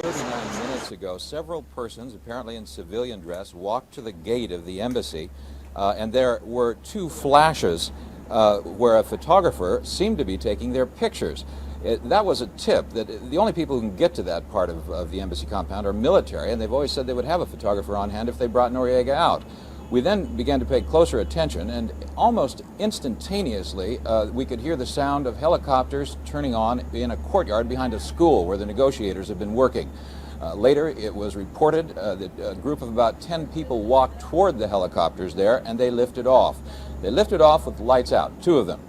39 minutes ago, several persons, apparently in civilian dress, walked to the gate of the embassy, and there were two flashes where a photographer seemed to be taking their pictures. That was a tip that the only people who can get to that part of the embassy compound are military, and they've always said they would have a photographer on hand if they brought Noriega out. We then began to pay closer attention, and almost instantaneously we could hear the sound of helicopters turning on in a courtyard behind a school where the negotiators had been working. Later, it was reported that a group of about 10 people walked toward the helicopters there, and they lifted off. They lifted off with lights out, two of them,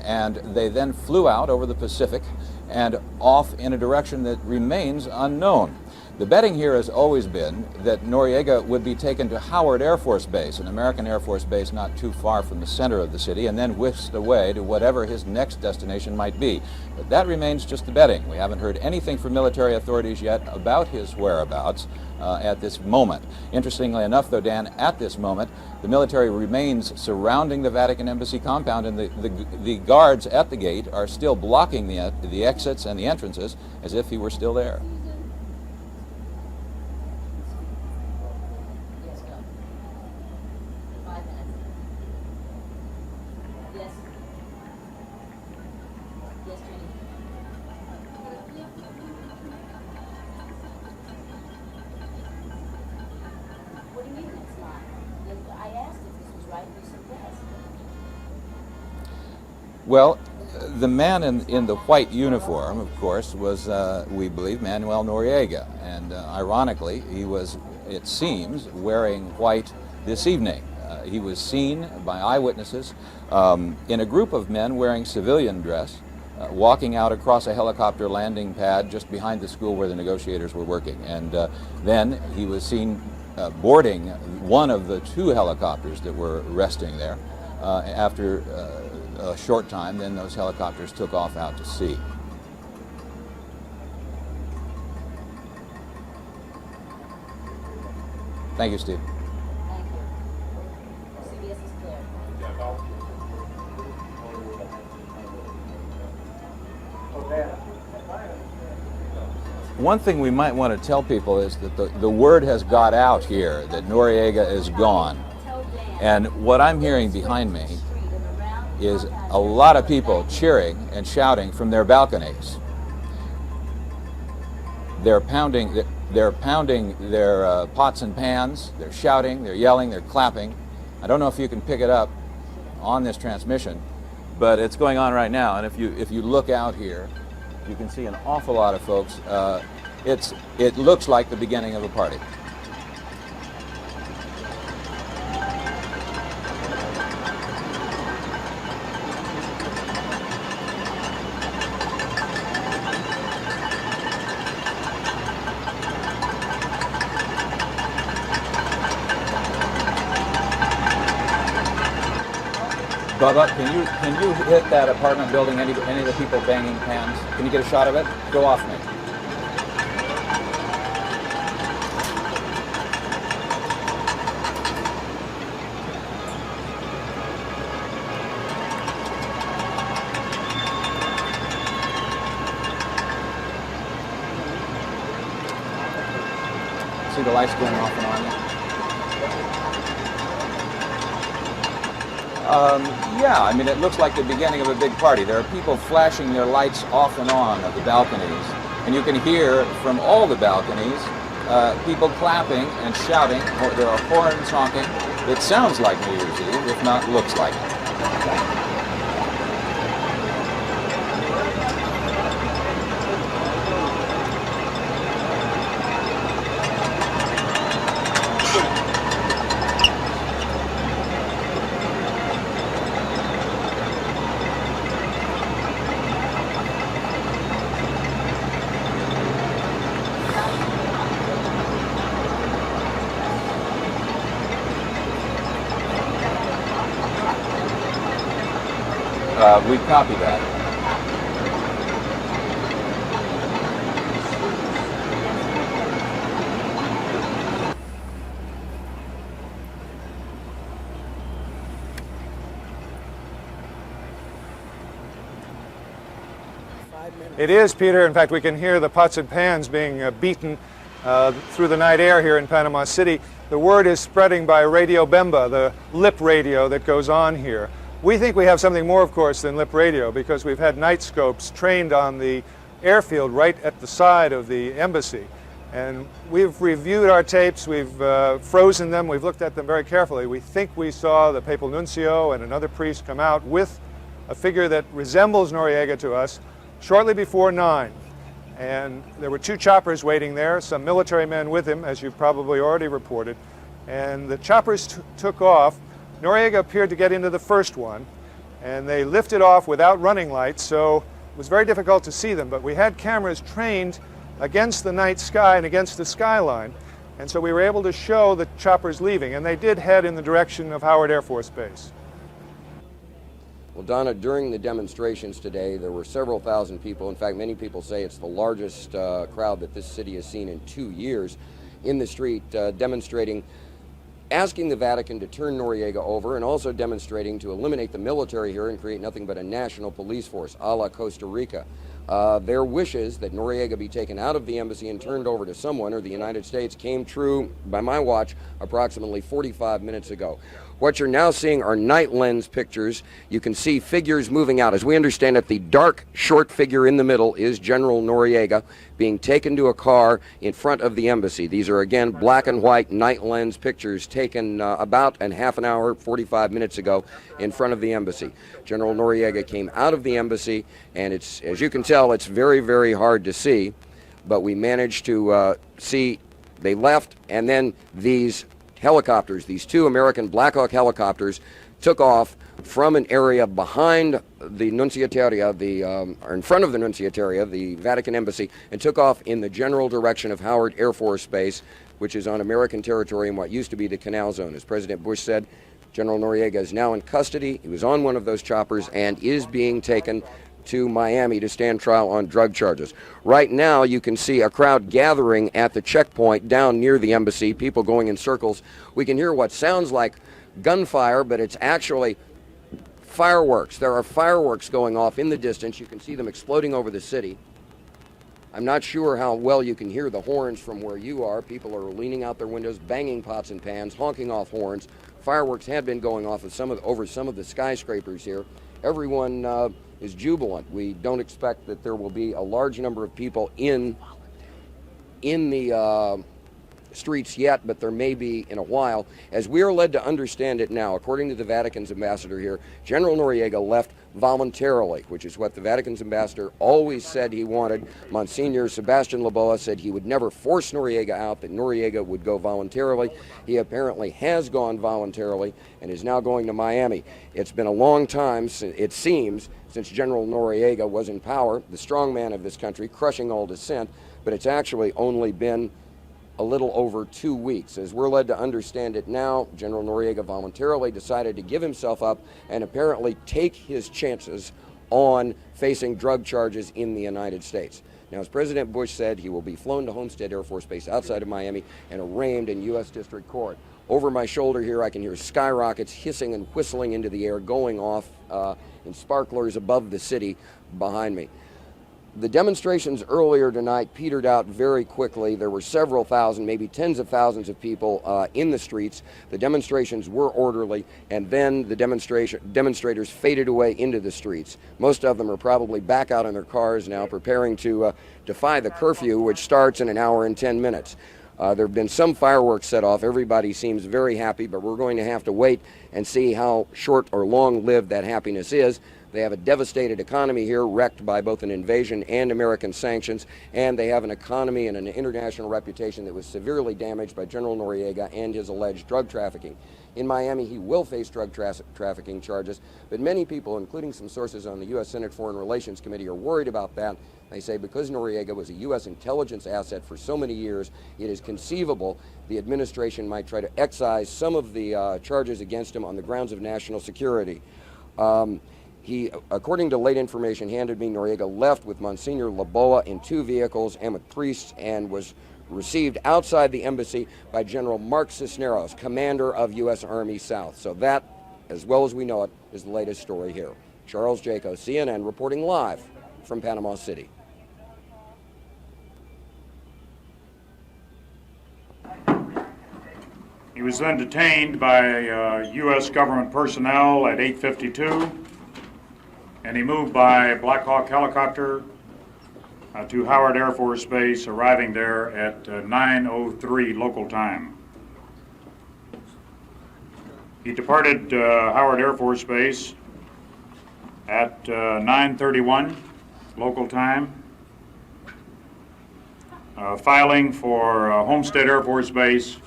and they then flew out over the Pacific and off in a direction that remains unknown. The betting here has always been that Noriega would be taken to Howard Air Force Base, an American Air Force base not too far from the center of the city, and then whisked away to whatever his next destination might be. But that remains just the betting. We haven't heard anything from military authorities yet about his whereabouts at this moment. Interestingly enough, though, Dan, at this moment, the military remains surrounding the Vatican embassy compound, and the guards at the gate are still blocking the exits and the entrances as if he were still there. Well, the man in the white uniform, of course, was, we believe, Manuel Noriega. And ironically, he was, it seems, wearing white this evening. He was seen by eyewitnesses in a group of men wearing civilian dress, walking out across a helicopter landing pad just behind the school where the negotiators were working. And then he was seen boarding one of the two helicopters that were resting there. After a short time, then those helicopters took off out to sea. Thank you, Steve. Thank you. CBS is clear. One thing we might want to tell people is that the word has got out here that Noriega is gone. And what I'm hearing behind me is a lot of people cheering and shouting from their balconies. They're pounding their pots and pans, they're shouting, they're yelling, they're clapping. I don't know if you can pick it up on this transmission, but it's going on right now. And if you look out here, you can see an awful lot of folks. It looks like the beginning of a party. Bubba, can you hit that apartment building, any of the people banging pans? Can you get a shot of it? Go off me. See the lights going off and on? Yeah, I mean, it looks like the beginning of a big party. There are people flashing their lights off and on at the balconies, and you can hear from all the balconies people clapping and shouting. There are horns honking. It sounds like New Year's Eve, if not looks like it. We copy that. It is, Peter. In fact, we can hear the pots and pans being beaten through the night air here in Panama City. The word is spreading by Radio Bemba, the lip radio that goes on here. We think we have something more, of course, than lip radio, because we've had night scopes trained on the airfield right at the side of the embassy. And we've reviewed our tapes, we've frozen them, we've looked at them very carefully. We think we saw the papal nuncio and another priest come out with a figure that resembles Noriega to us shortly before 9. And there were 2 choppers waiting there, some military men with him, as you've probably already reported. And the choppers took off. Noriega appeared to get into the first one, and they lifted off without running lights, so it was very difficult to see them. But we had cameras trained against the night sky and against the skyline, and so we were able to show the choppers leaving, and they did head in the direction of Howard Air Force Base. Well, Donna, during the demonstrations today, there were several thousand people. In fact, many people say it's the largest crowd that this city has seen in 2 years in the street demonstrating, asking the Vatican to turn Noriega over, and also demonstrating to eliminate the military here and create nothing but a national police force, a la Costa Rica. Their wishes that Noriega be taken out of the embassy and turned over to someone or the United States came true, by my watch, approximately 45 minutes ago. What you're now seeing are night lens pictures. You can see figures moving out. As we understand it, the dark, short figure in the middle is General Noriega being taken to a car in front of the embassy. These are, again, black and white night lens pictures taken about a half an hour, 45 minutes ago in front of the embassy. General Noriega came out of the embassy, and it's, as you can tell, it's very, very hard to see, but we managed to see they left, and then these helicopters, these 2 American Black Hawk helicopters, took off from an area behind the Nunciateria, or in front of the Nunciateria, the Vatican Embassy, and took off in the general direction of Howard Air Force Base, which is on American territory in what used to be the Canal Zone. As President Bush said, General Noriega is now in custody. He was on one of those choppers and is being taken to Miami to stand trial on drug charges. Right now, you can see a crowd gathering at the checkpoint down near the embassy, people going in circles. We can hear what sounds like gunfire, but it's actually fireworks. There are fireworks going off in the distance. You can see them exploding over the city. I'm not sure how well you can hear the horns from where you are. People are leaning out their windows, banging pots and pans, honking off horns. Fireworks had been going off over some of the skyscrapers here. Everyone is jubilant. We don't expect that there will be a large number of people in the streets yet, but there may be in a while. As we are led to understand it now, according to the Vatican's ambassador here, General Noriega left voluntarily, which is what the Vatican's ambassador always said he wanted. Monsignor Sebastian Laboa said he would never force Noriega out, that Noriega would go voluntarily. He apparently has gone voluntarily and is now going to Miami. It's been a long time, it seems, since General Noriega was in power, the strongman of this country, crushing all dissent, but it's actually only been a little over 2 weeks. As we're led to understand it now, General Noriega voluntarily decided to give himself up and apparently take his chances on facing drug charges in the United States. Now, as President Bush said, he will be flown to Homestead Air Force Base outside of Miami and arraigned in U.S. District Court. Over my shoulder here, I can hear skyrockets hissing and whistling into the air, going off in sparklers above the city behind me. The demonstrations earlier tonight petered out very quickly. There were several thousand, maybe tens of thousands of people in the streets. The demonstrations were orderly, and then the demonstrators faded away into the streets. Most of them are probably back out in their cars now, preparing to defy the curfew, which starts in an hour and 10 minutes. There have been some fireworks set off. Everybody seems very happy, but we're going to have to wait and see how short or long-lived that happiness is. They have a devastated economy here, wrecked by both an invasion and American sanctions, and they have an economy and an international reputation that was severely damaged by General Noriega and his alleged drug trafficking. In Miami, he will face drug trafficking charges, but many people, including some sources on the U.S. Senate Foreign Relations Committee, are worried about that. They say because Noriega was a U.S. intelligence asset for so many years, it is conceivable the administration might try to excise some of the charges against him on the grounds of national security. He, according to late information handed me, Noriega left with Monsignor Laboa in 2 vehicles and with priests, and was received outside the embassy by General Mark Cisneros, commander of U.S. Army South. So that, as well as we know it, is the latest story here. Charles Jaco, CNN, reporting live from Panama City. He was then detained by U.S. government personnel at 8:52, and he moved by Black Hawk helicopter to Howard Air Force Base, arriving there at 9:03 local time. He departed Howard Air Force Base at 9:31 local time, filing for Homestead Air Force Base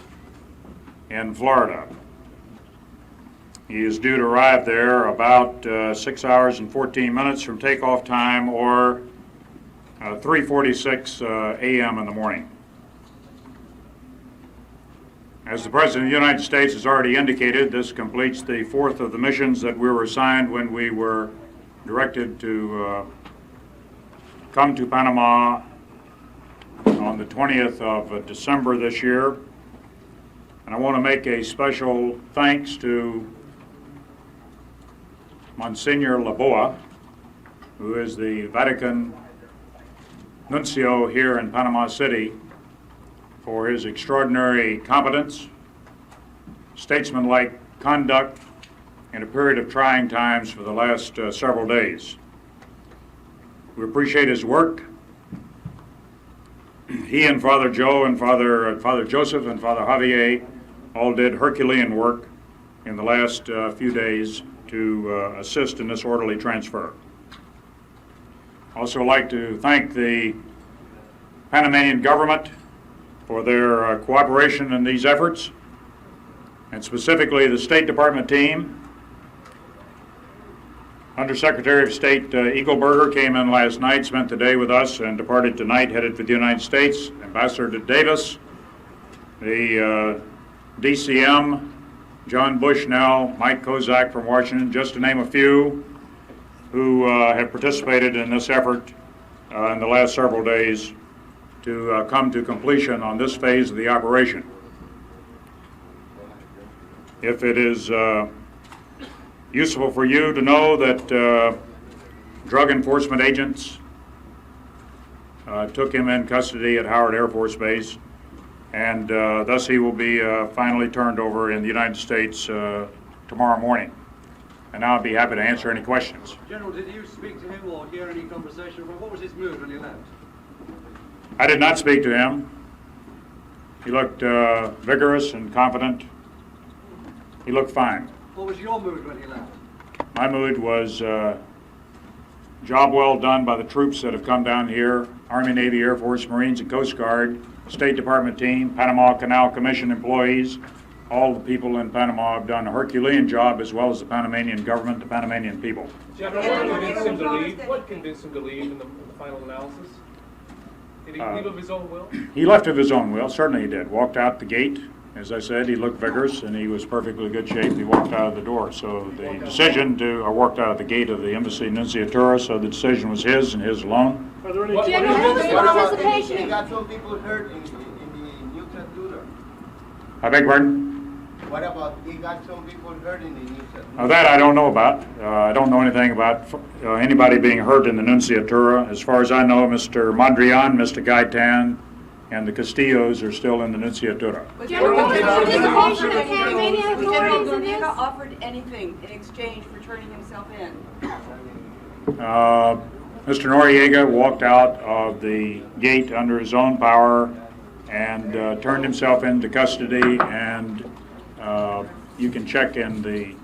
in Florida. He is due to arrive there about 6 hours and 14 minutes from takeoff time, or 3:46 a.m. in the morning. As the President of the United States has already indicated, this completes the fourth of the missions that we were assigned when we were directed to come to Panama on the 20th of December this year. And I want to make a special thanks to Monsignor Laboa, who is the Vatican nuncio here in Panama City, for his extraordinary competence, statesmanlike conduct in a period of trying times for the last several days. We appreciate his work. He and Father Joe and Father Joseph and Father Javier all did Herculean work in the last few days to assist in this orderly transfer. Also like to thank the Panamanian government for their cooperation in these efforts, and specifically the State Department team. Undersecretary of State Eagleberger came in last night, spent the day with us, and departed tonight, headed for the United States. Ambassador Davis, the DCM, John Bushnell, Mike Kozak from Washington, just to name a few, who have participated in this effort in the last several days to come to completion on this phase of the operation. If it is useful for you to know that drug enforcement agents took him in custody at Howard Air Force Base, and thus he will be finally turned over in the United States tomorrow morning. And now I'll be happy to answer any questions. General, did you speak to him or hear any conversation? What was his mood when he left? I did not speak to him. He looked vigorous and confident. He looked fine. What was your mood when he left? My mood was job well done by the troops that have come down here, Army, Navy, Air Force, Marines, and Coast Guard, State Department team, Panama Canal Commission employees. All the people in Panama have done a Herculean job, as well as the Panamanian government, the Panamanian people. General, what convinced him to leave in the final analysis? Did he leave of his own will? He left of his own will, certainly he did. Walked out the gate. As I said, he looked vigorous and he was perfectly good shape. He walked out of the door. So the decision to, or walked out of the gate of the embassy nunciatura, so the decision was his and his alone. General, what was your participation? He got some people hurt in the nunciatura. I beg pardon? What about he got some people hurt in the nunciatura? That I don't know about. I don't know anything about anybody being hurt in the nunciatura. As far as I know, Mr. Mondrian, Mr. Gaitan, and the Castillos are still in the nunciatura. General, what was your participation of Panamanian General authorities in Noriega this? offered anything in exchange for turning himself in. Mr. Noriega walked out of the gate under his own power and turned himself into custody, and you can check in the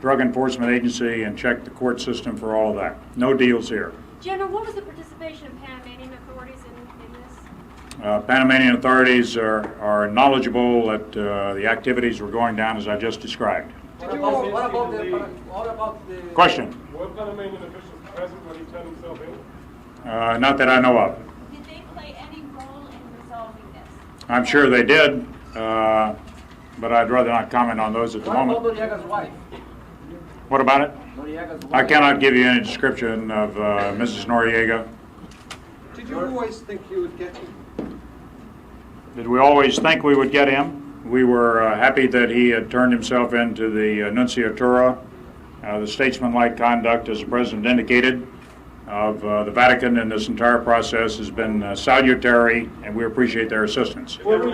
Drug Enforcement Agency and check the court system for all of that. No deals here. General, what was the participation of Panamanian authorities in this? Panamanian authorities are knowledgeable that the activities were going down as I just described. What about the Question? Were Panamanian officials present when he turned himself in? Not that I know of. Did they play any role in resolving this? I'm sure they did, but I'd rather not comment on those at the moment. What about Noriega's wife? What about it? Noriega's wife. I cannot give you any description of Mrs. Noriega. Did you always think you would get him? Did we always think we would get him? We were happy that he had turned himself into the nunciatura. The statesmanlike conduct, as the President indicated, of the Vatican in this entire process has been salutary, and we appreciate their assistance. If there were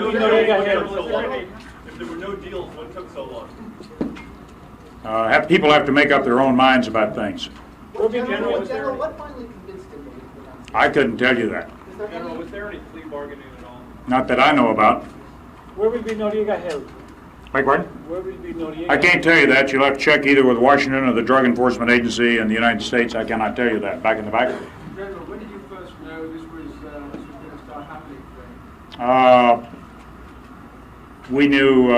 no deals, what took so long? People have to make up their own minds about things. General, what finally convinced him? I couldn't tell you that. General, was there any plea bargaining at all? Not that I know about. Where will be Noriega held? Beg pardon? Where will be Noriega? I can't tell you that. You'll have to check either with Washington or the Drug Enforcement Agency in the United States. I cannot tell you that. Back in the back. General, when did you first know this was going to start happening? We knew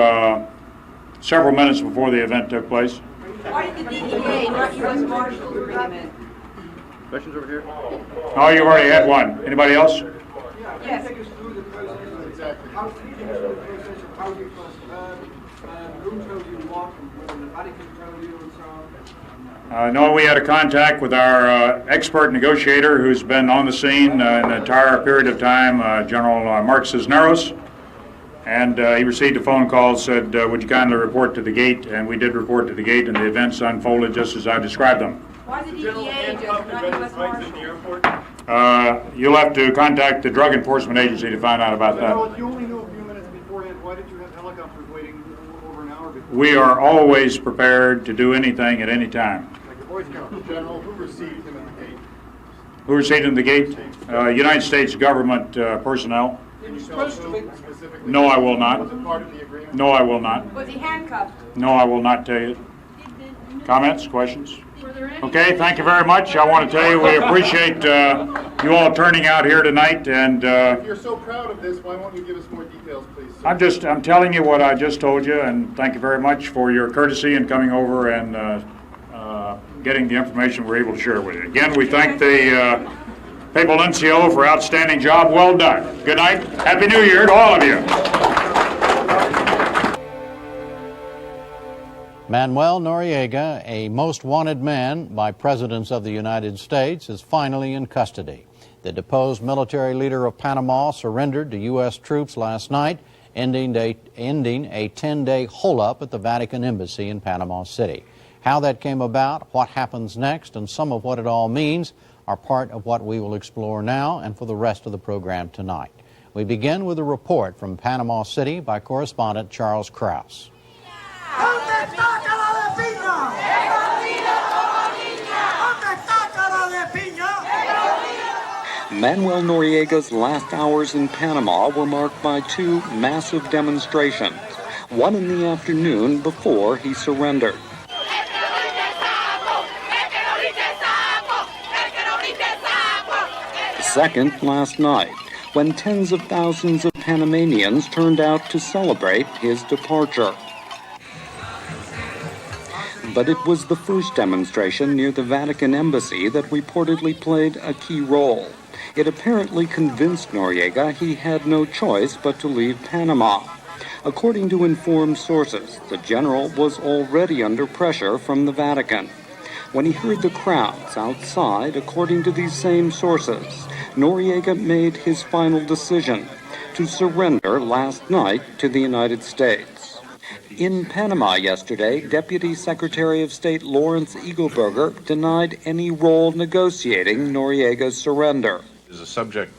several minutes before the event took place. Why did the DEA, not U.S. Marshals, bring him in? Questions over here? Oh, you already had one. Anybody else? Yes. Take us through the process. Exactly. How did you take us through the process of how you first heard, who told you what, and whether the Vatican told you, and so on? No, we had a contact with our expert negotiator who's been on the scene an entire period of time, General Mark Cisneros. And he received a phone call, said, would you kindly report to the gate? And we did report to the gate, and the events unfolded just as I described them. Why did the DEA just, not U.S. Marshals? You'll have to contact the Drug Enforcement Agency to find out about General, that. if you only knew a few minutes beforehand, why did you have helicopters waiting over an hour before? We are always prepared to do anything at any time. Like the Boy Scouts. General, who received him at the gate? Who received him at the gate? United States government personnel. Can you tell us who specifically? No, I will not. Was it part of the agreement? No, I will not. Was he handcuffed? No, I will not tell you. Comments, questions? Were there any? Okay, thank you very much. I want to tell you we appreciate you all turning out here tonight, and If you're so proud of this, why won't you give us more details, please, sir? I'm telling you what I just told you, and thank you very much for your courtesy in coming over and getting the information we're able to share with you. Again, we thank the Papal Nuncio for outstanding job. Well done. Good night. Happy New Year to all of you. Manuel Noriega, a most wanted man by presidents of the United States, is finally in custody. The deposed military leader of Panama surrendered to U.S. troops last night, ending a 10-day holdup at the Vatican Embassy in Panama City. How that came about, what happens next, and some of what it all means are part of what we will explore now and for the rest of the program tonight. We begin with a report from Panama City by correspondent Charles Krause. Manuel Noriega's last hours in Panama were marked by two massive demonstrations, one in the afternoon before he surrendered. The second last night, when tens of thousands of Panamanians turned out to celebrate his departure. But it was the first demonstration near the Vatican Embassy that reportedly played a key role. It apparently convinced Noriega he had no choice but to leave Panama. According to informed sources, the general was already under pressure from the Vatican. When he heard the crowds outside, according to these same sources, Noriega made his final decision to surrender last night to the United States. In Panama yesterday, Deputy Secretary of State Lawrence Eagleburger denied any role negotiating Noriega's surrender. Is a subject,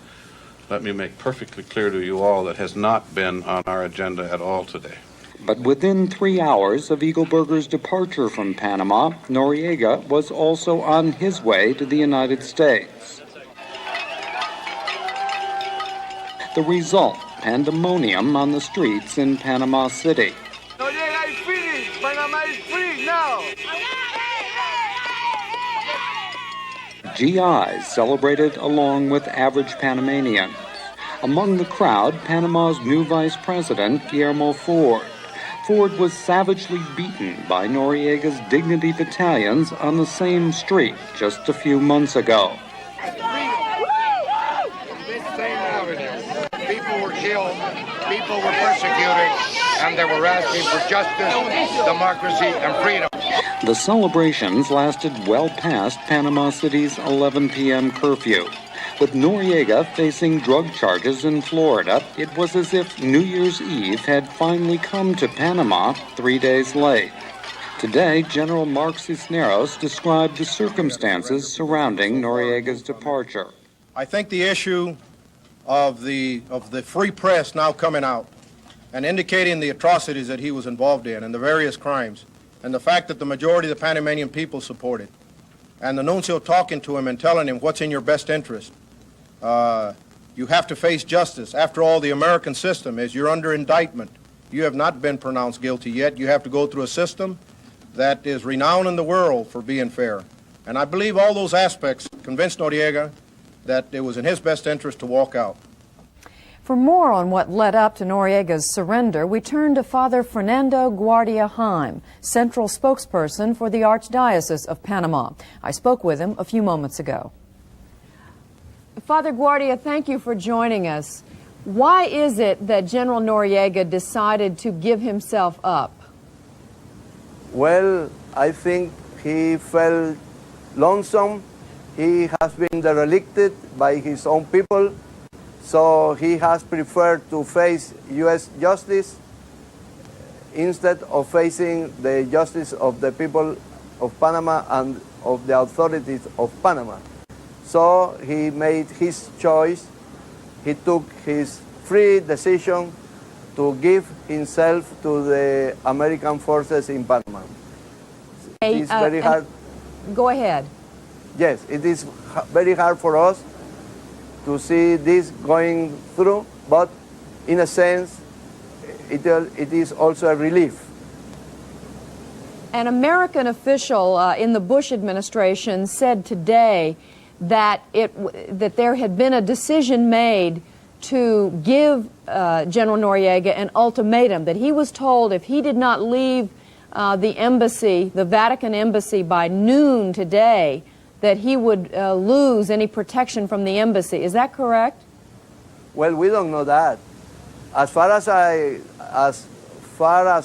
let me make perfectly clear to you all, that has not been on our agenda at all today. But within 3 hours of Eagleburger's departure from Panama, Noriega was also on his way to the United States. The result, pandemonium on the streets in Panama City. Noriega is finished! Panama is free now! GIs celebrated along with average Panamanians. Among the crowd, Panama's new vice president, Guillermo Ford. Ford was savagely beaten by Noriega's Dignity battalions on the same street just a few months ago. This same avenue, people were killed, people were persecuted, and they were asking for justice, democracy, and freedom. The celebrations lasted well past Panama City's 11 p.m. curfew. With Noriega facing drug charges in Florida, it was as if New Year's Eve had finally come to Panama 3 days late. Today, General Mark Cisneros described the circumstances surrounding Noriega's departure. I think the issue of the free press now coming out and indicating the atrocities that he was involved in and the various crimes, and the fact that the majority of the Panamanian people support it, and the nuncio talking to him and telling him what's in your best interest. You have to face justice. After all, the American system is you're under indictment. You have not been pronounced guilty yet. You have to go through a system that is renowned in the world for being fair. And I believe all those aspects convinced Noriega that it was in his best interest to walk out. For more on what led up to Noriega's surrender, we turn to Father Fernando Guardia Heim, central spokesperson for the Archdiocese of Panama. I spoke with him a few moments ago. Father Guardia, thank you for joining us. Why is it that General Noriega decided to give himself up? Well, I think he felt lonesome. He has been derelicted by his own people, so he has preferred to face U.S. justice instead of facing the justice of the people of Panama and of the authorities of Panama. So he made his choice. He took his free decision to give himself to the American forces in Panama. It is very hard. Go ahead. Yes, it is very hard for us to see this going through, but in a sense, it is also a relief. An American official in the Bush administration said today that there had been a decision made to give General Noriega an ultimatum, that he was told if he did not leave the embassy, the Vatican embassy, by noon today, that he would lose any protection from the embassy. Is that correct? Well, we don't know that. As far as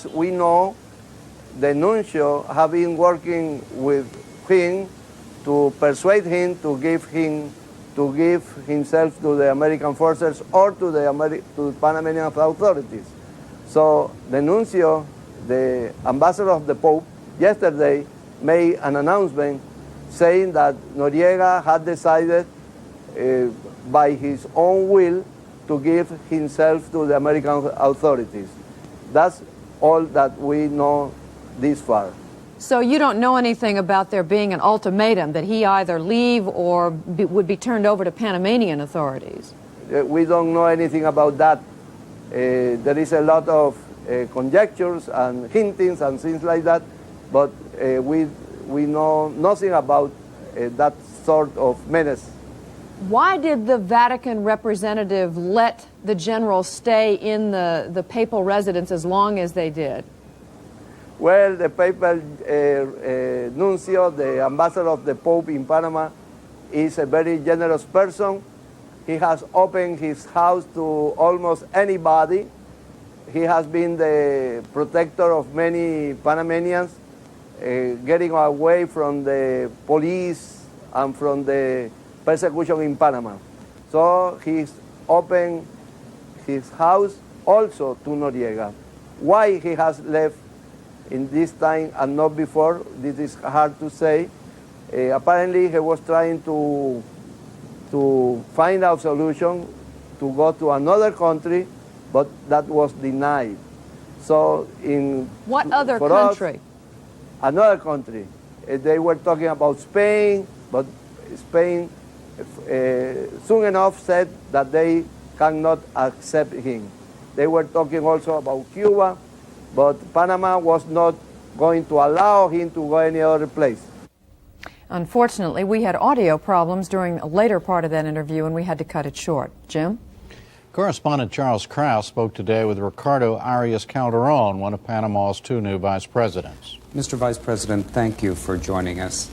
we know, the nuncio have been working with him to persuade him to give himself to the American forces or to the Panamanian authorities. So the nuncio, the ambassador of the Pope, yesterday made an announcement saying that Noriega had decided by his own will to give himself to the American authorities. That's all that we know this far. So you don't know anything about there being an ultimatum that he either leave or would be turned over to Panamanian authorities? We don't know anything about that. There is a lot of conjectures and hintings and things like that, but we know nothing about that sort of menace. Why did the Vatican representative let the general stay in the papal residence as long as they did? Well, the papal nuncio, the ambassador of the Pope in Panama, is a very generous person. He has opened his house to almost anybody. He has been the protector of many Panamanians, getting away from the police and from the persecution in Panama. So he's opened his house also to Noriega. Why he has left in this time and not before, this is hard to say. Apparently he was trying to find a solution to go to another country, but that was denied. So in what other country? Another country. They were talking about Spain, but Spain soon enough said that they cannot accept him. They were talking also about Cuba, but Panama was not going to allow him to go any other place. Unfortunately, we had audio problems during a later part of that interview, and we had to cut it short. Jim? Correspondent Charles Krause spoke today with Ricardo Arias Calderon, one of Panama's two new vice presidents. Mr. Vice President, thank you for joining us.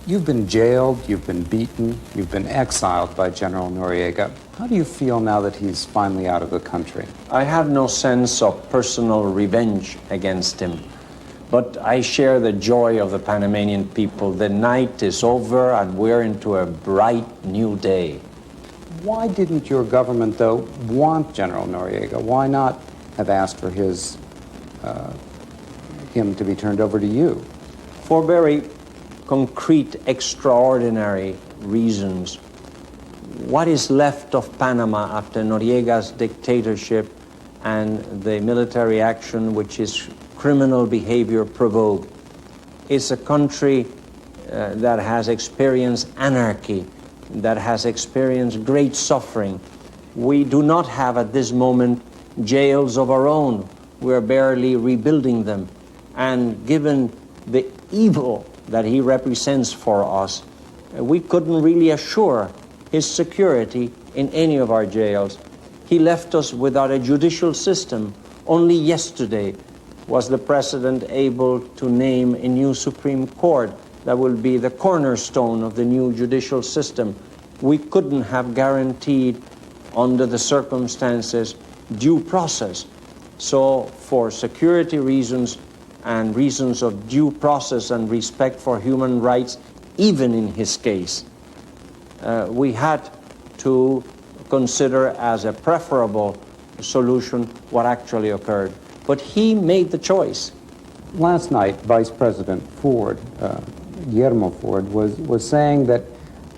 You've been jailed, you've been beaten, you've been exiled by General Noriega. How do you feel now that he's finally out of the country? I have no sense of personal revenge against him, but I share the joy of the Panamanian people. The night is over and we're into a bright new day. Why didn't your government, though, want General Noriega? Why not have asked for his him to be turned over to you? For very concrete, extraordinary reasons. What is left of Panama after Noriega's dictatorship and the military action which his criminal behavior provoked? It's a country that has experienced anarchy, that has experienced great suffering. We do not have at this moment jails of our own. We're barely rebuilding them. And given the evil that he represents for us, we couldn't really assure his security in any of our jails. He left us without a judicial system. Only yesterday was the president able to name a new Supreme Court that will be the cornerstone of the new judicial system. We couldn't have guaranteed, under the circumstances, due process. So for security reasons and reasons of due process and respect for human rights, even in his case, we had to consider as a preferable solution what actually occurred. But he made the choice. Last night, Vice President Ford, Guillermo Ford, was saying that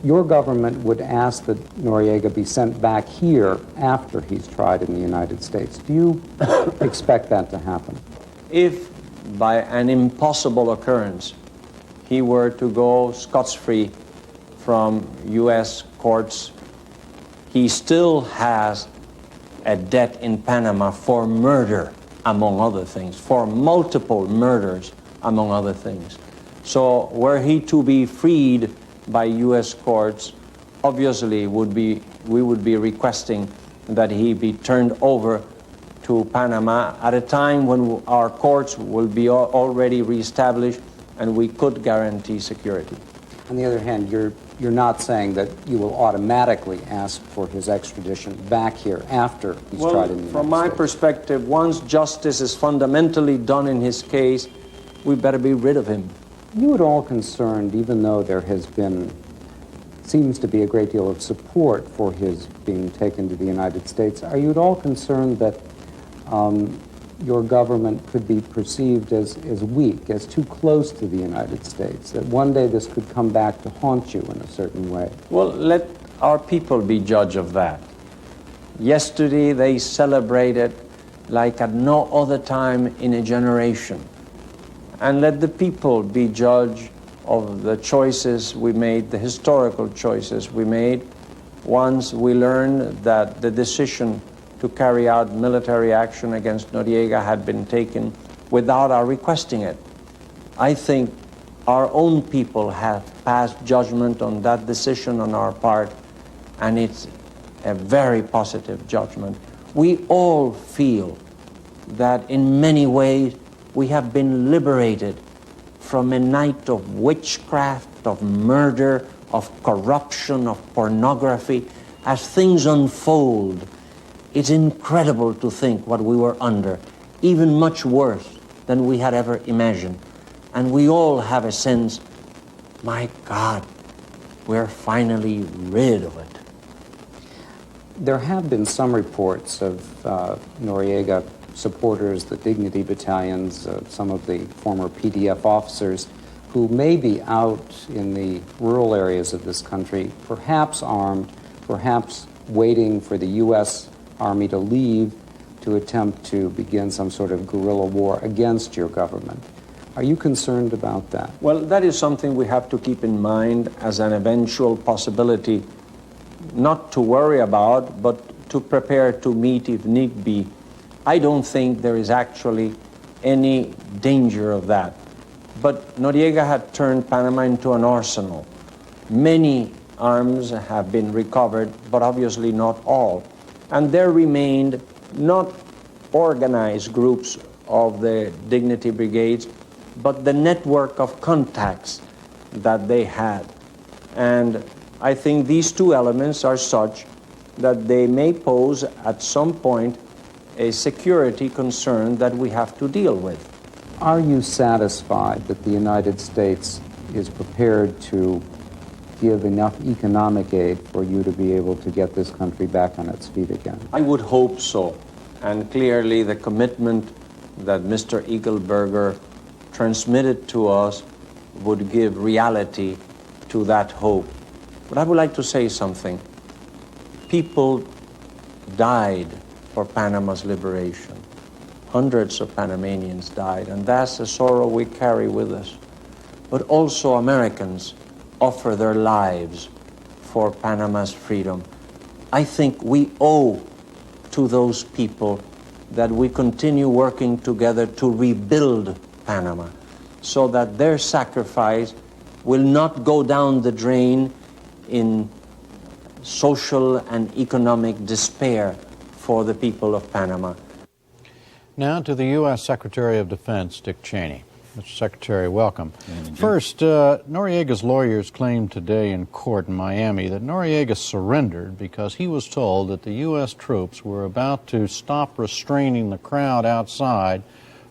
your government would ask that Noriega be sent back here after he's tried in the United States. Do you expect that to happen? If by an impossible occurrence he were to go scot-free from U.S. courts, he still has a debt in Panama for murder, among other things, for multiple murders, among other things. So were he to be freed by U.S. courts, obviously we would be requesting that he be turned over to Panama at a time when our courts will be already reestablished and we could guarantee security. On the other hand, you're not saying that you will automatically ask for his extradition back here after he's tried in the United States. From my perspective, once justice is fundamentally done in his case, we better be rid of him. You at all concerned, even though there has been, seems to be a great deal of support for his being taken to the United States, are you at all concerned that your government could be perceived as weak, as too close to the United States, that one day this could come back to haunt you in a certain way? Well, let our people be judge of that. Yesterday they celebrated like at no other time in a generation. And let the people be judge of the choices we made, the historical choices we made, once we learned that the decision to carry out military action against Noriega had been taken without our requesting it. I think our own people have passed judgment on that decision on our part, and it's a very positive judgment. We all feel that in many ways we have been liberated from a night of witchcraft, of murder, of corruption, of pornography. As things unfold, it's incredible to think what we were under, even much worse than we had ever imagined. And we all have a sense, my God, we're finally rid of it. There have been some reports of Noriega supporters, the Dignity Battalions, some of the former PDF officers who may be out in the rural areas of this country, perhaps armed, perhaps waiting for the U.S. Army to leave to attempt to begin some sort of guerrilla war against your government. Are you concerned about that? Well, that is something we have to keep in mind as an eventual possibility, not to worry about, but to prepare to meet if need be. I don't think there is actually any danger of that. But Noriega had turned Panama into an arsenal. Many arms have been recovered, but obviously not all. And there remained not organized groups of the Dignity Brigades, but the network of contacts that they had. And I think these two elements are such that they may pose at some point a security concern that we have to deal with. Are you satisfied that the United States is prepared to give enough economic aid for you to be able to get this country back on its feet again? I would hope so. And clearly the commitment that Mr. Eagleberger transmitted to us would give reality to that hope. But I would like to say something. People died for Panama's liberation. Hundreds of Panamanians died, and that's a sorrow we carry with us. But also Americans offer their lives for Panama's freedom. I think we owe to those people that we continue working together to rebuild Panama so that their sacrifice will not go down the drain in social and economic despair for the people of Panama. Now to the U.S. Secretary of Defense, Dick Cheney. Mr. Secretary, welcome. First, Noriega's lawyers claimed today in court in Miami that Noriega surrendered because he was told that the U.S. troops were about to stop restraining the crowd outside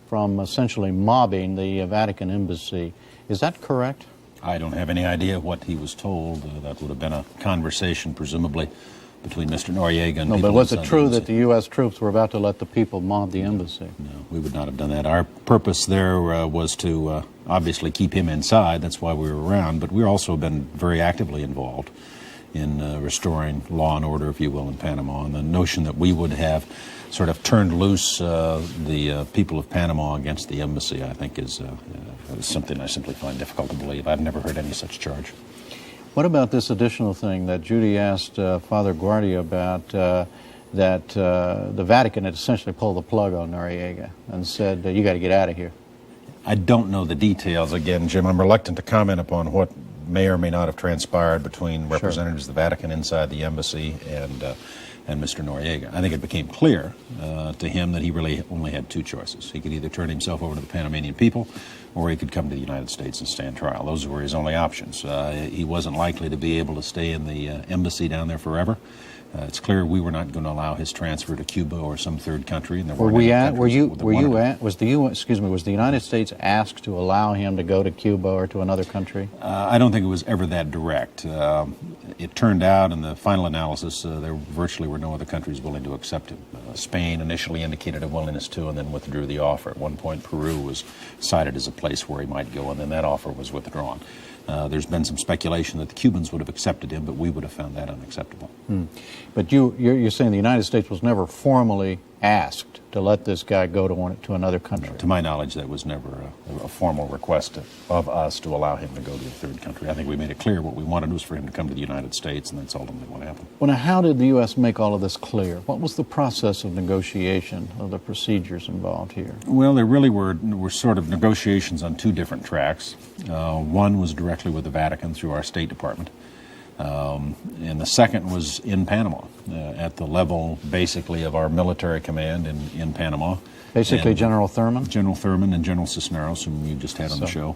from essentially mobbing the Vatican embassy. Is that correct? I don't have any idea what he was told. That would have been a conversation, presumably, between Mr. Noriega and no, people but was it inside true the that the U.S. troops were about to let the people mob the embassy? No, we would not have done that. Our purpose there was to obviously keep him inside. That's why we were around. But we've also been very actively involved in restoring law and order, if you will, in Panama. And the notion that we would have sort of turned loose the people of Panama against the embassy, I think, is something I simply find difficult to believe. I've never heard any such charge. What about this additional thing that Judy asked Father Guardia about, that the Vatican had essentially pulled the plug on Noriega and said, you got to get out of here? I don't know the details. Again, Jim, I'm reluctant to comment upon what may or may not have transpired between representatives of the Vatican inside the embassy and Mr. Noriega. I think it became clear to him that he really only had two choices. He could either turn himself over to the Panamanian people, or he could come to the United States and stand trial. Those were his only options. He wasn't likely to be able to stay in the embassy down there forever. It's clear we were not going to allow his transfer to Cuba or some third country. And there was the United States asked to allow him to go to Cuba or to another country? I don't think it was ever that direct. It turned out in the final analysis there virtually were no other countries willing to accept him. Spain initially indicated a willingness to and then withdrew the offer. At one point Peru was cited as a place where he might go, and then that offer was withdrawn. There's been some speculation that the Cubans would have accepted him, but we would have found that unacceptable. But you're saying the United States was never formally asked to let this guy go to another country? No, to my knowledge, that was never a formal request of us to allow him to go to a third country. I think we made it clear what we wanted was for him to come to the United States, and that's ultimately what happened. Well, now, how did the U.S. make all of this clear? What was the process of negotiation, of the procedures involved here? Well, there really were sort of negotiations on two different tracks. One was directly with the Vatican through our State Department. And the second was in Panama, at the level basically of our military command in Panama. Basically and General Thurman? General Thurman and General Cisneros, whom you just had on the show,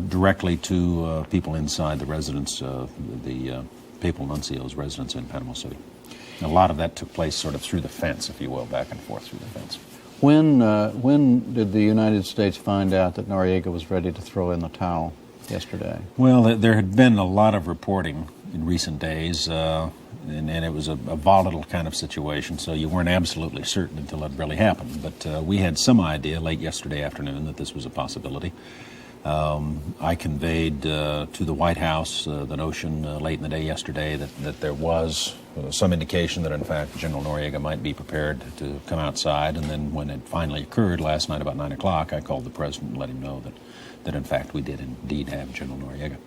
directly to people inside the residence, the Papal Nuncio's residence in Panama City. And a lot of that took place sort of through the fence, if you will, back and forth through the fence. When did the United States find out that Noriega was ready to throw in the towel? Yesterday? Well, there had been a lot of reporting in recent days, and it was a volatile kind of situation, so you weren't absolutely certain until it really happened. But we had some idea late yesterday afternoon that this was a possibility. I conveyed to the White House the notion late in the day yesterday that there was some indication that, in fact, General Noriega might be prepared to come outside, and then when it finally occurred last night about 9 o'clock, I called the President and let him know that in fact we did indeed have General Noriega.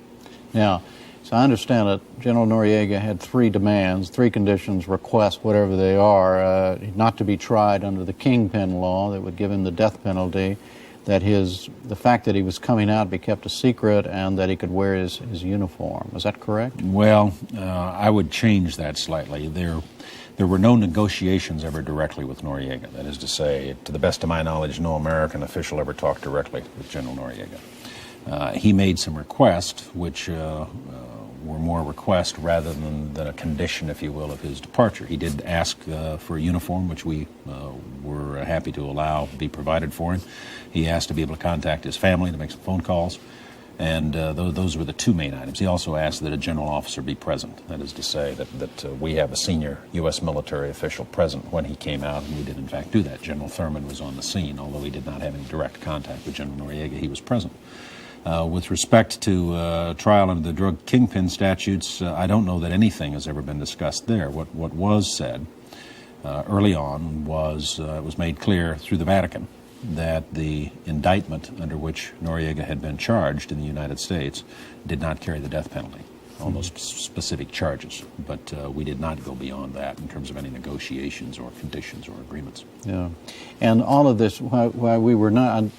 Now, so I understand that General Noriega had three demands, three conditions, requests, whatever they are, not to be tried under the Kingpin law that would give him the death penalty, that the fact that he was coming out be kept a secret, and that he could wear his uniform. Is that correct? Well, I would change that slightly. There were no negotiations ever directly with Noriega. That is to say, to the best of my knowledge, no American official ever talked directly with General Noriega. He made some requests, which were more requests rather than a condition, if you will, of his departure. He did ask for a uniform, which we were happy to allow be provided for him. He asked to be able to contact his family, to make some phone calls. And those were the two main items. He also asked that a general officer be present. That is to say that we have a senior U.S. military official present when he came out, and we did in fact do that. General Thurman was on the scene. Although he did not have any direct contact with General Noriega, he was present. With respect to trial under the drug kingpin statutes, I don't know that anything has ever been discussed there. What was said early on was it was made clear through the Vatican that the indictment under which Noriega had been charged in the United States did not carry the death penalty, all those specific charges. But we did not go beyond that in terms of any negotiations or conditions or agreements. Yeah, and all of this, while we were not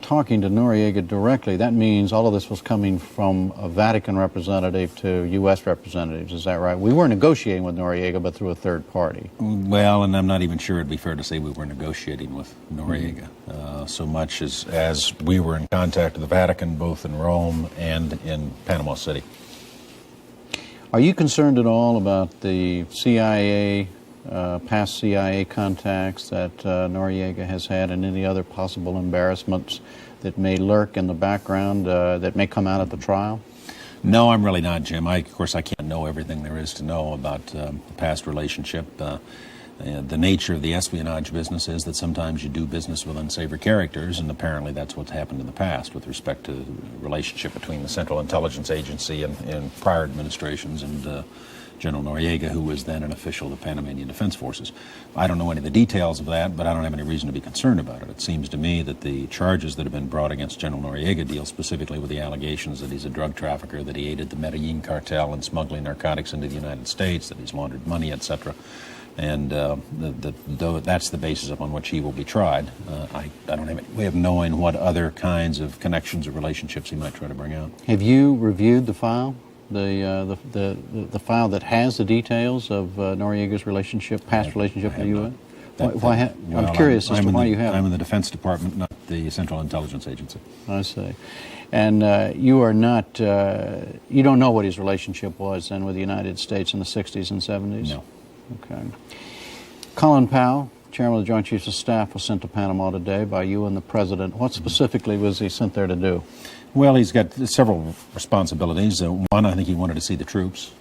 talking to Noriega directly, that means all of this was coming from a Vatican representative to U.S. representatives. Is that right? We were negotiating with Noriega, but through a third party. Well, and I'm not even sure it'd be fair to say we were negotiating with Noriega so much as we were in contact with the Vatican, both in Rome and in Panama City. Are you concerned at all about the CIA, past CIA contacts that Noriega has had, and any other possible embarrassments that may lurk in the background that may come out at the trial? No, I'm really not, Jim. Of course, I can't know everything there is to know about the past relationship. The nature of the espionage business is that sometimes you do business with unsavory characters, and apparently that's what's happened in the past with respect to the relationship between the Central Intelligence Agency and prior administrations and General Noriega, who was then an official of the Panamanian Defense Forces. I don't know any of the details of that, but I don't have any reason to be concerned about it. It seems to me that the charges that have been brought against General Noriega deal specifically with the allegations that he's a drug trafficker, that he aided the Medellin cartel in smuggling narcotics into the United States, that he's laundered money, etc. And that's the basis upon which he will be tried. I don't have any way of knowing what other kinds of connections or relationships he might try to bring out. Have you reviewed the file? The file that has the details of Noriega's relationship, past relationship with the U.S.? I'm curious as to why you haven't. I'm in the Defense Department, not the Central Intelligence Agency. I see. And you are not, you don't know what his relationship was then with the United States in the 60s and 70s? No. Okay. Colin Powell, Chairman of the Joint Chiefs of Staff, was sent to Panama today by you and the President. What specifically was he sent there to do? Well, he's got several responsibilities. One, I think he wanted to see the troops,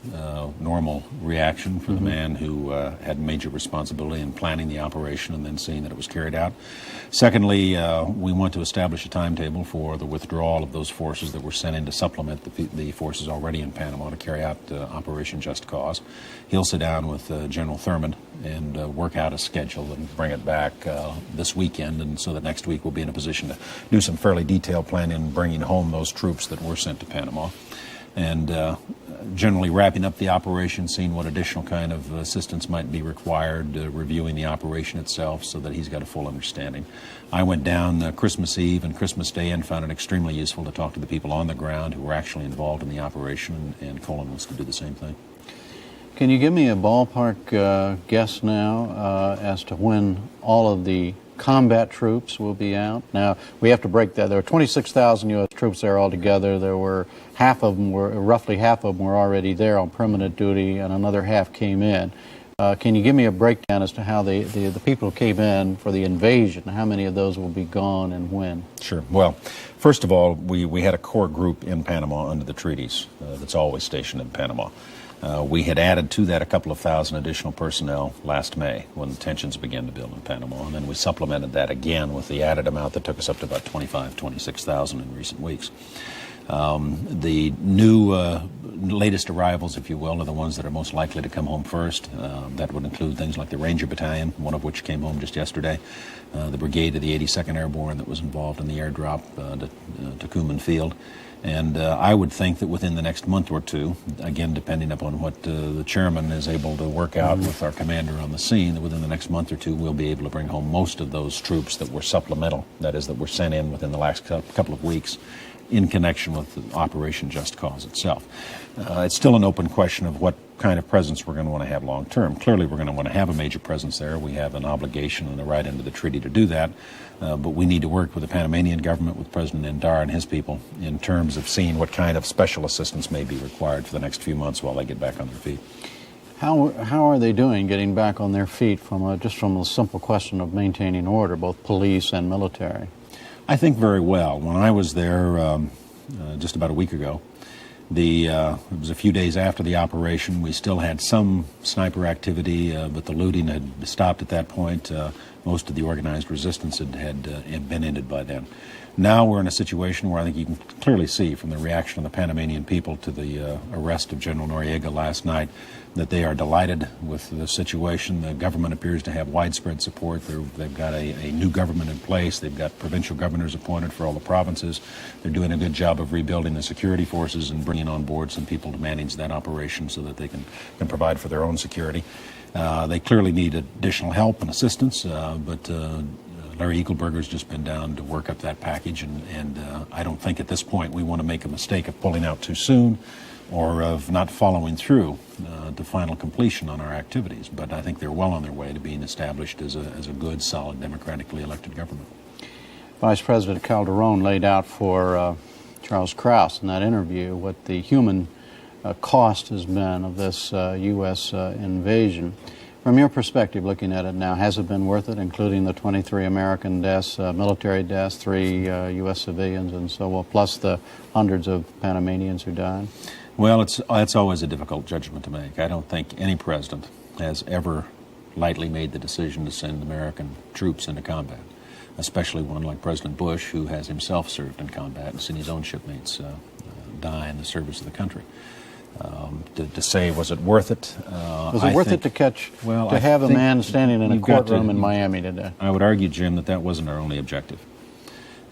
normal reaction for the man who had major responsibility in planning the operation and then seeing that it was carried out. Secondly, we want to establish a timetable for the withdrawal of those forces that were sent in to supplement the forces already in Panama to carry out Operation Just Cause. He'll sit down with General Thurman and work out a schedule and bring it back this weekend, and so that next week we'll be in a position to do some fairly detailed planning and bringing home those troops that were sent to Panama, and generally wrapping up the operation, seeing what additional kind of assistance might be required, reviewing the operation itself so that he's got a full understanding. I went down Christmas Eve and Christmas Day and found it extremely useful to talk to the people on the ground who were actually involved in the operation, and Colin wants to do the same thing. Can you give me a ballpark guess now as to when all of the combat troops will be out? Now, we have to break that. There were 26,000 U.S. troops there altogether. There were roughly half of them were already there on permanent duty, and another half came in. Can you give me a breakdown as to how the people who came in for the invasion, how many of those will be gone and when? Sure. Well, first of all, we had a core group in Panama under the treaties that's always stationed in Panama. We had added to that a couple of thousand additional personnel last May when the tensions began to build in Panama, and then we supplemented that again with the added amount that took us up to about 26,000 in recent weeks. The new latest arrivals, if you will, are the ones that are most likely to come home first. That would include things like the Ranger Battalion, one of which came home just yesterday, the brigade of the 82nd Airborne that was involved in the airdrop to Kuman Field. And I would think that within the next month or two, again, depending upon what the chairman is able to work out with our commander on the scene, that within the next month or two, we'll be able to bring home most of those troops that were supplemental, that is, that were sent in within the last couple of weeks in connection with Operation Just Cause itself. It's still an open question of what kind of presence we're going to want to have long term. Clearly, we're going to want to have a major presence there. We have an obligation and a right under the treaty to do that. But we need to work with the Panamanian government, with President Endara and his people, in terms of seeing what kind of special assistance may be required for the next few months while they get back on their feet. How are they doing getting back on their feet just from a simple question of maintaining order, both police and military? I think very well. When I was there just about a week ago. It was a few days after the operation. We still had some sniper activity, but the looting had stopped at that point. Most of the organized resistance had been ended by then. Now we're in a situation where I think you can clearly see from the reaction of the Panamanian people to the arrest of General Noriega last night that they are delighted with the situation. The government appears to have widespread support. They've got a new government in place. They've got provincial governors appointed for all the provinces. They're doing a good job of rebuilding the security forces and bringing on board some people to manage that operation so that they can provide for their own security. They clearly need additional help and assistance, but Larry Eagleburger's just been down to work up that package, and I don't think at this point we want to make a mistake of pulling out too soon or of not following through to final completion on our activities. But I think they're well on their way to being established as a good, solid, democratically elected government. Vice President Calderon laid out for Charles Krause in that interview what the human cost has been of this U.S. invasion. From your perspective, looking at it now, has it been worth it, including the 23 American deaths, military deaths, 3 U.S. civilians and so on, plus the hundreds of Panamanians who died? Well, it's always a difficult judgment to make. I don't think any president has ever lightly made the decision to send American troops into combat, especially one like President Bush, who has himself served in combat and seen his own shipmates die in the service of the country. To say, was it worth it? Was it worth it to have a man standing in a courtroom in Miami today? I would argue, Jim, that wasn't our only objective.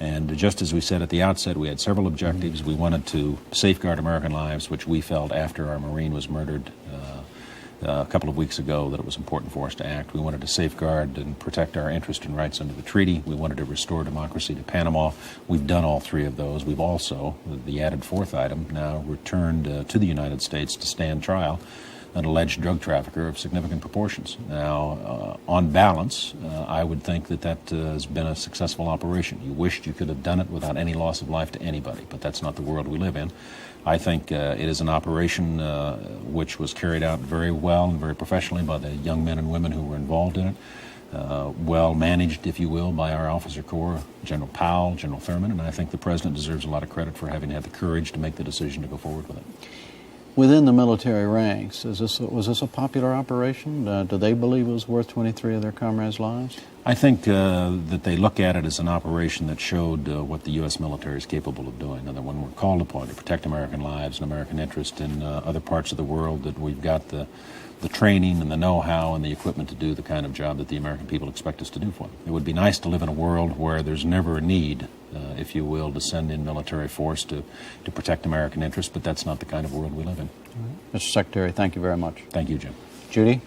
And just as we said at the outset, we had several objectives. We wanted to safeguard American lives, which we felt after our Marine was murdered a couple of weeks ago that it was important for us to act. We wanted to safeguard and protect our interest and rights under the treaty. We wanted to restore democracy to Panama. We've done all 3 of those. We've also, the added 4th item, now returned to the United States to stand trial an alleged drug trafficker of significant proportions. Now, on balance, I would think that has been a successful operation. You wished you could have done it without any loss of life to anybody, but that's not the world we live in. I think it is an operation which was carried out very well and very professionally by the young men and women who were involved in it. Well managed, if you will, by our officer corps, General Powell, General Thurman, and I think the President deserves a lot of credit for having had the courage to make the decision to go forward with it. Within the military ranks, was this a popular operation? Do they believe it was worth 23 of their comrades' lives? I think that they look at it as an operation that showed what the U.S. military is capable of doing, and that when we're called upon to protect American lives and American interest in other parts of the world, that we've got the training and the know-how and the equipment to do the kind of job that the American people expect us to do for them. It would be nice to live in a world where there's never a need, if you will, to send in military force to protect American interests, but that's not the kind of world we live in. Mr. Secretary, thank you very much. Thank you, Jim. Judy?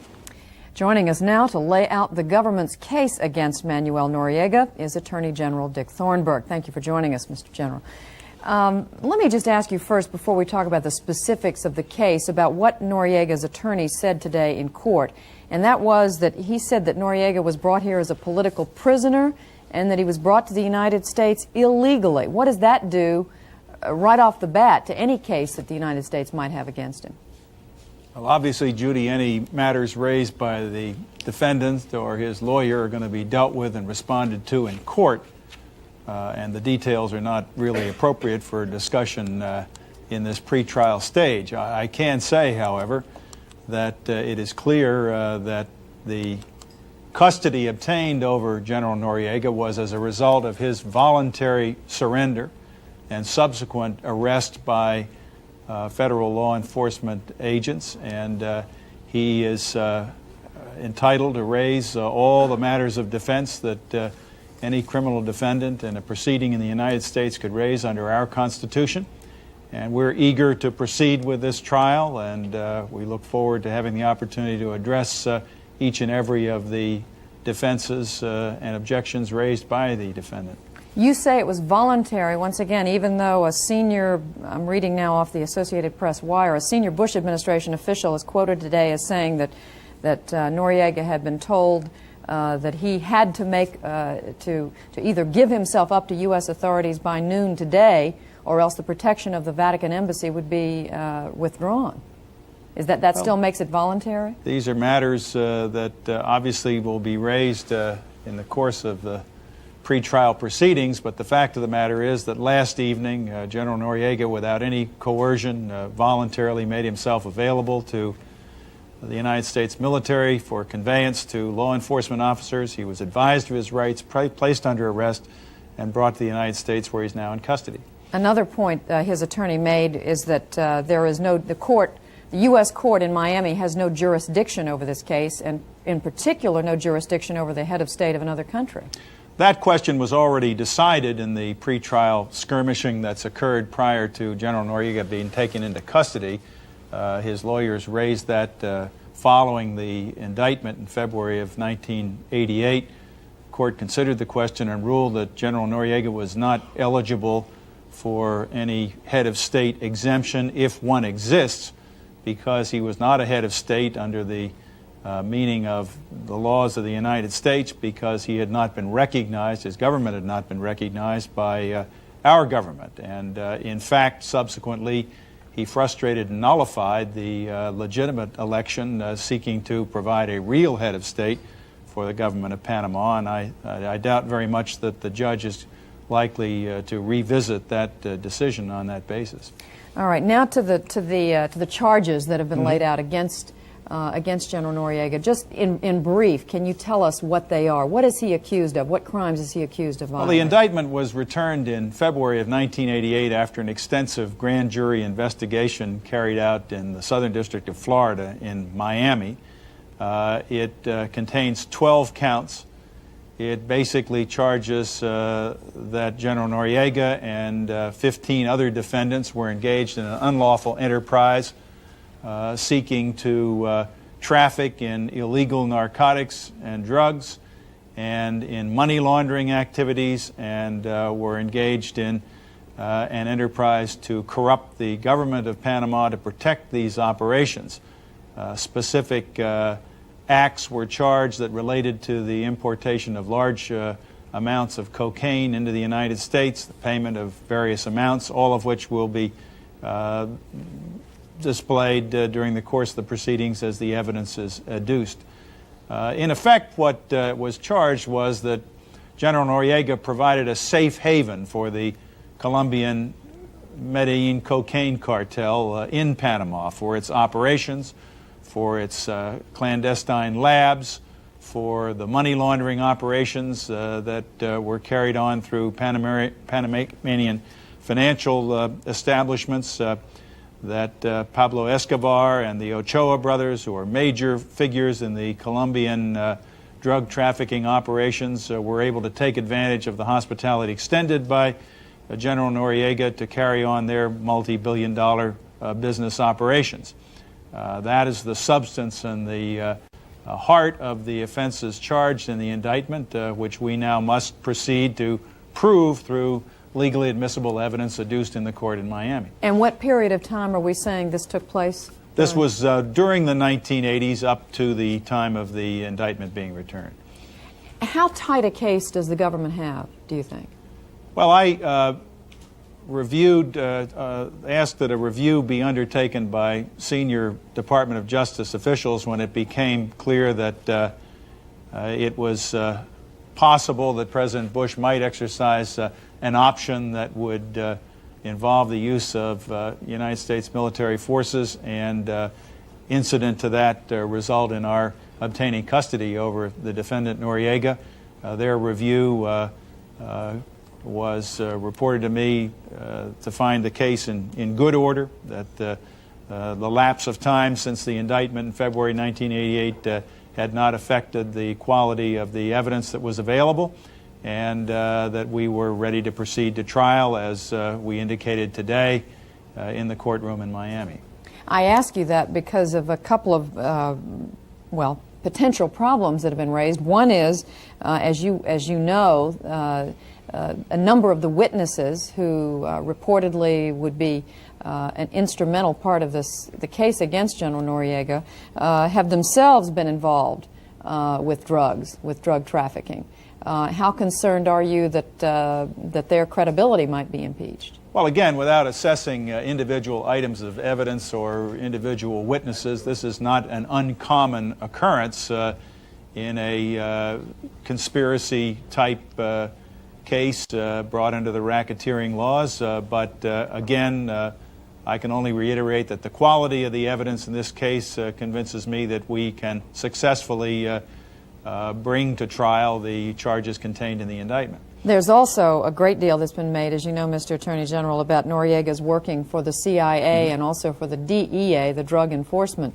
Joining us now to lay out the government's case against Manuel Noriega is Attorney General Dick Thornburgh. Thank you for joining us, Mr. General. Let me just ask you first, before we talk about the specifics of the case, about what Noriega's attorney said today in court. And that was that he said that Noriega was brought here as a political prisoner and that he was brought to the United States illegally. What does that do right off the bat to any case that the United States might have against him? Well, obviously, Judy, any matters raised by the defendant or his lawyer are going to be dealt with and responded to in court. And the details are not really appropriate for discussion in this pretrial stage. I can say, however, that it is clear that the custody obtained over General Noriega was as a result of his voluntary surrender and subsequent arrest by federal law enforcement agents. And he is entitled to raise all the matters of defense that any criminal defendant in a proceeding in the United States could raise under our Constitution. And we're eager to proceed with this trial, and we look forward to having the opportunity to address each and every of the defenses and objections raised by the defendant. You say it was voluntary, once again, even though a senior, I'm reading now off the Associated Press wire, a senior Bush administration official is quoted today as saying that Noriega had been told that he had to make to either give himself up to U.S. authorities by noon today, or else the protection of the Vatican embassy would be withdrawn. Is that still makes it voluntary? These are matters that obviously will be raised in the course of the pretrial proceedings, but the fact of the matter is that last evening, General Noriega, without any coercion, voluntarily made himself available to the United States military for conveyance to law enforcement officers. He was advised of his rights, placed under arrest, and brought to the United States, where he's now in custody. Another point his attorney made is that the U.S. court in Miami has no jurisdiction over this case, and in particular, no jurisdiction over the head of state of another country. That question was already decided in the pretrial skirmishing that's occurred prior to General Noriega being taken into custody. His lawyers raised that following the indictment in February of 1988. The court considered the question and ruled that General Noriega was not eligible for any head of state exemption, if one exists, because he was not a head of state under the meaning of the laws of the United States, because he had not been recognized, his government had not been recognized by our government. And in fact, subsequently, he frustrated and nullified the legitimate election seeking to provide a real head of state for the government of Panama. And I doubt very much that the judge is likely to revisit that decision on that basis. All right, now to the charges that have been laid out against General Noriega. Just in brief, can you tell us what they are? What is he accused of? What crimes is he accused of? Well, the indictment was returned in February of 1988 after an extensive grand jury investigation carried out in the Southern District of Florida in Miami. It contains 12 counts. It basically charges that General Noriega and 15 other defendants were engaged in an unlawful enterprise seeking to traffic in illegal narcotics and drugs and in money laundering activities, and were engaged in an enterprise to corrupt the government of Panama to protect these operations. Specific acts were charged that related to the importation of large amounts of cocaine into the United States, the payment of various amounts, all of which will be displayed during the course of the proceedings as the evidence is adduced. In effect, what was charged was that General Noriega provided a safe haven for the Colombian Medellin cocaine cartel in Panama for its operations, for its clandestine labs, for the money laundering operations that were carried on through Panamanian financial establishments that Pablo Escobar and the Ochoa brothers, who are major figures in the Colombian drug trafficking operations, were able to take advantage of the hospitality extended by General Noriega to carry on their multi-billion-dollar business operations. That is the substance and the heart of the offenses charged in the indictment, which we now must proceed to prove through legally admissible evidence adduced in the court in Miami. And what period of time are we saying this took place? This was during the 1980s up to the time of the indictment being returned. How tight a case does the government have, do you think? Well, I asked that a review be undertaken by senior Department of Justice officials when it became clear that it was possible that President Bush might exercise an option that would involve the use of United States military forces, and incident to that result in our obtaining custody over the defendant Noriega. Their review was reported to me to find the case in good order, that the lapse of time since the indictment in February 1988 had not affected the quality of the evidence that was available, and that we were ready to proceed to trial, as we indicated today in the courtroom in Miami. I ask you that because of a couple of, potential problems that have been raised. One is, as you know, a number of the witnesses who reportedly would be an instrumental part of the case against General Noriega have themselves been involved with drug trafficking. How concerned are you that their credibility might be impeached? Well, again, without assessing individual items of evidence or individual witnesses, this is not an uncommon occurrence in a conspiracy-type case brought under the racketeering laws, but again, I can only reiterate that the quality of the evidence in this case convinces me that we can successfully bring to trial the charges contained in the indictment. There's also a great deal that's been made, as you know, Mr. Attorney General, about Noriega's working for the CIA and also for the DEA, the Drug Enforcement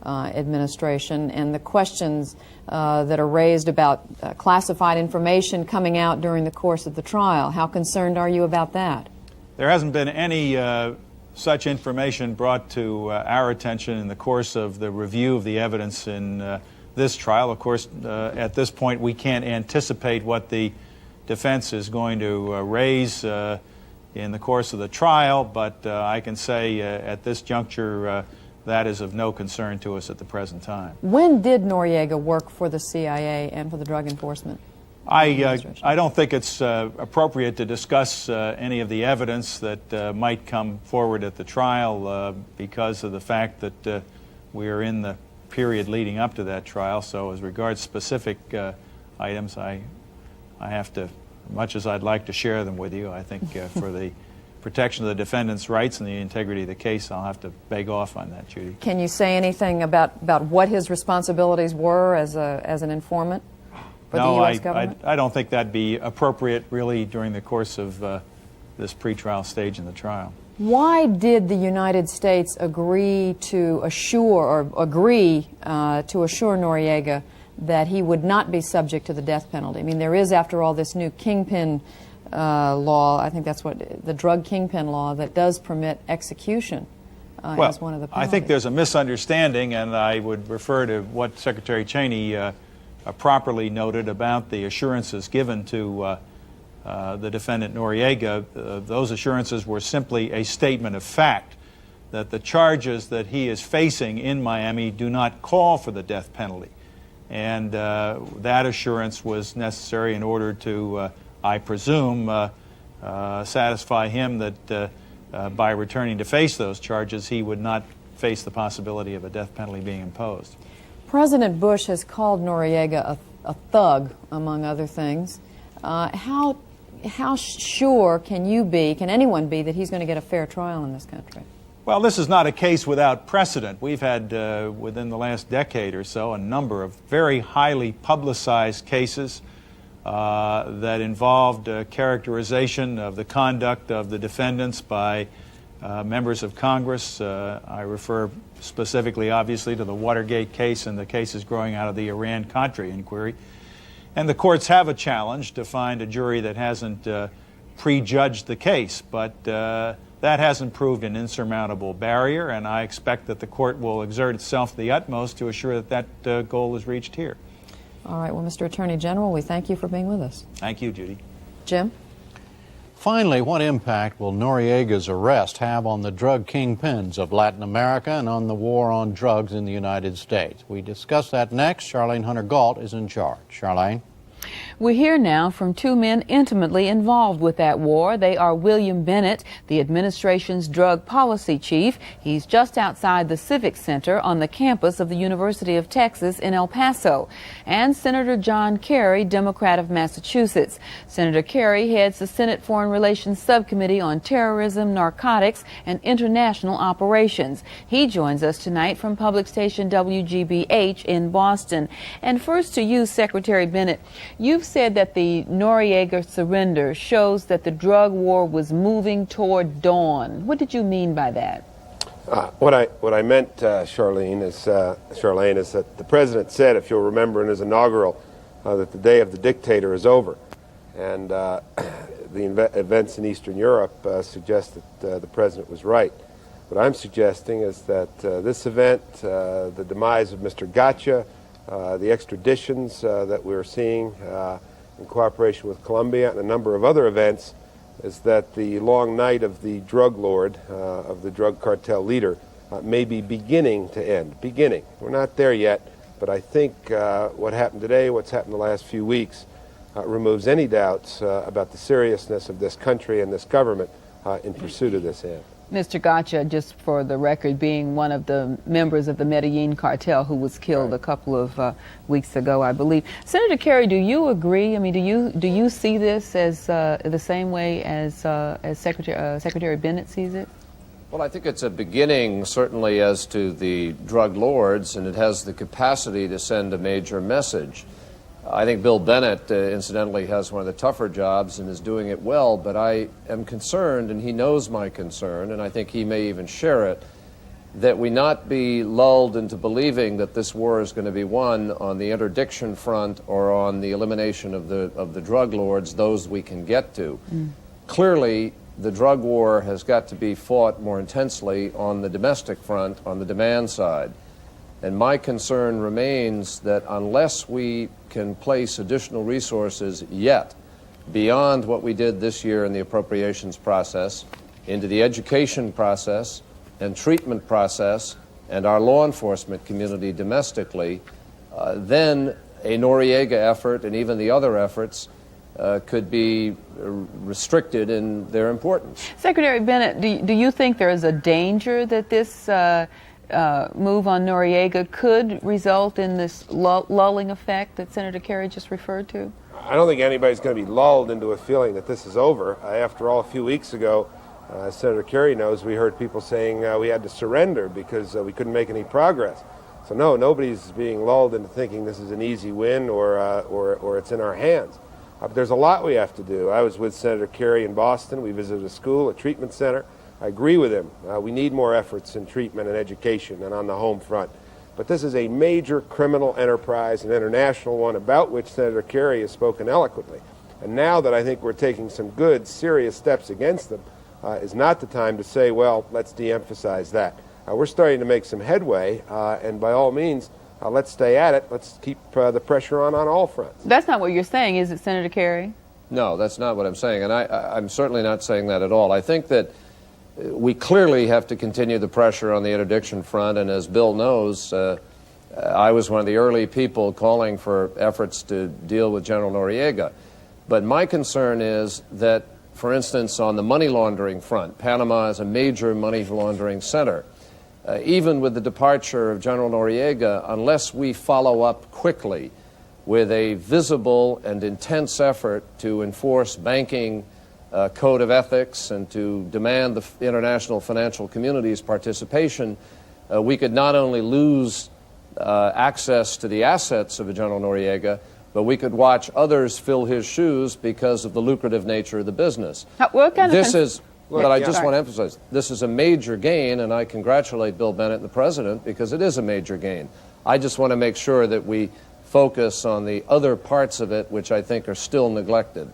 Administration, and the questions that are raised about classified information coming out during the course of the trial. How concerned are you about that? There hasn't been any such information brought to our attention in the course of the review of the evidence in this trial. Of course, at this point, we can't anticipate what the defense is going to raise in the course of the trial, but I can say at this juncture that is of no concern to us at the present time. When did Noriega work for the CIA and for the Drug Enforcement Administration? I don't think it's appropriate to discuss any of the evidence that might come forward at the trial because of the fact that we are in the period leading up to that trial. So as regards specific items, I have to, much as I'd like to share them with you, I think for the protection of the defendant's rights and the integrity of the case, I'll have to beg off on that, Judy. Can you say anything about what his responsibilities were as an informant for the U.S. government? I don't think that'd be appropriate, really, during the course of this pretrial stage in the trial. Why did the United States agree to assure Noriega that he would not be subject to the death penalty? I mean, there is, after all, this new kingpin law, I think that's what, the drug kingpin law, that does permit execution as one of the penalties. I think there's a misunderstanding, and I would refer to what Secretary Cheney properly noted about the assurances given to the defendant Noriega. Those assurances were simply a statement of fact that the charges that he is facing in Miami do not call for the death penalty. And that assurance was necessary in order to, I presume, satisfy him that by returning to face those charges, he would not face the possibility of a death penalty being imposed. President Bush has called Noriega a thug, among other things. How sure can anyone be that he's going to get a fair trial in this country? Well, this is not a case without precedent. We've had, within the last decade or so, a number of very highly publicized cases that involved characterization of the conduct of the defendants by members of Congress. I refer specifically, obviously, to the Watergate case and the cases growing out of the Iran-Contra inquiry. And the courts have a challenge to find a jury that hasn't prejudged the case, but that hasn't proved an insurmountable barrier, and I expect that the court will exert itself to the utmost to assure that that goal is reached here. All right. Well, Mr. Attorney General, we thank you for being with us. Thank you, Judy. Jim? Finally, what impact will Noriega's arrest have on the drug kingpins of Latin America and on the war on drugs in the United States? We discuss that next. Charlene Hunter-Gault is in charge. Charlene? We hear now from two men intimately involved with that war. They are William Bennett, the administration's drug policy chief. He's just outside the Civic Center on the campus of the University of Texas in El Paso. And Senator John Kerry, Democrat of Massachusetts. Senator Kerry heads the Senate Foreign Relations Subcommittee on Terrorism, Narcotics, and International Operations. He joins us tonight from public station WGBH in Boston. And first to you, Secretary Bennett. You've said that the Noriega surrender shows that the drug war was moving toward dawn. What did you mean by that? What I meant, Charlene, is that the president said, if you'll remember in his inaugural, that the day of the dictator is over. And the events in Eastern Europe suggest that the president was right. What I'm suggesting is that this event, the demise of Mr. Gotcha, the extraditions that we're seeing in cooperation with Colombia and a number of other events, is that the long night of the drug lord, of the drug cartel leader, may be beginning to end. Beginning. We're not there yet, but I think what happened today, what's happened the last few weeks, removes any doubts about the seriousness of this country and this government in pursuit of this end. Mr. Gotcha, just for the record, being one of the members of the Medellin cartel who was killed a couple of weeks ago, I believe. Senator Kerry, do you agree? I mean, do you see this as the same way as Secretary Bennett sees it? Well, I think it's a beginning, certainly, as to the drug lords, and it has the capacity to send a major message. I think Bill Bennett, incidentally, has one of the tougher jobs and is doing it well, but I am concerned, and he knows my concern, and I think he may even share it, that we not be lulled into believing that this war is going to be won on the interdiction front or on the elimination of the drug lords, those we can get to. Clearly, the drug war has got to be fought more intensely on the domestic front, on the demand side. And my concern remains that unless we can place additional resources yet beyond what we did this year in the appropriations process, into the education process and treatment process and our law enforcement community domestically, then a Noriega effort and even the other efforts could be restricted in their importance. Secretary Bennett, do you think there is a danger that this move on Noriega could result in this lulling effect that Senator Kerry just referred to? I don't think anybody's going to be lulled into a feeling that this is over. After all, a few weeks ago, Senator Kerry knows, we heard people saying we had to surrender because we couldn't make any progress. So no, nobody's being lulled into thinking this is an easy win or it's in our hands. But there's a lot we have to do. I was with Senator Kerry in Boston. We visited a school, a treatment center. I agree with him. We need more efforts in treatment and education and on the home front. But this is a major criminal enterprise, an international one, about which Senator Kerry has spoken eloquently. And now that I think we're taking some good, serious steps against them, is not the time to say, well, let's de-emphasize that. We're starting to make some headway, and by all means, let's stay at it. Let's keep the pressure on all fronts. That's not what you're saying, is it, Senator Kerry? No, that's not what I'm saying, and I'm certainly not saying that at all. I think that we clearly have to continue the pressure on the interdiction front, and as Bill knows, I was one of the early people calling for efforts to deal with General Noriega. But my concern is that, for instance, on the money laundering front, Panama is a major money laundering center. Even with the departure of General Noriega, unless we follow up quickly with a visible and intense effort to enforce banking code of ethics and to demand the international financial community's participation, we could not only lose access to the assets of General Noriega, but we could watch others fill his shoes because of the lucrative nature of the business. But I just want to emphasize, this is a major gain, and I congratulate Bill Bennett and the President because it is a major gain. I just want to make sure that we focus on the other parts of it, which I think are still neglected.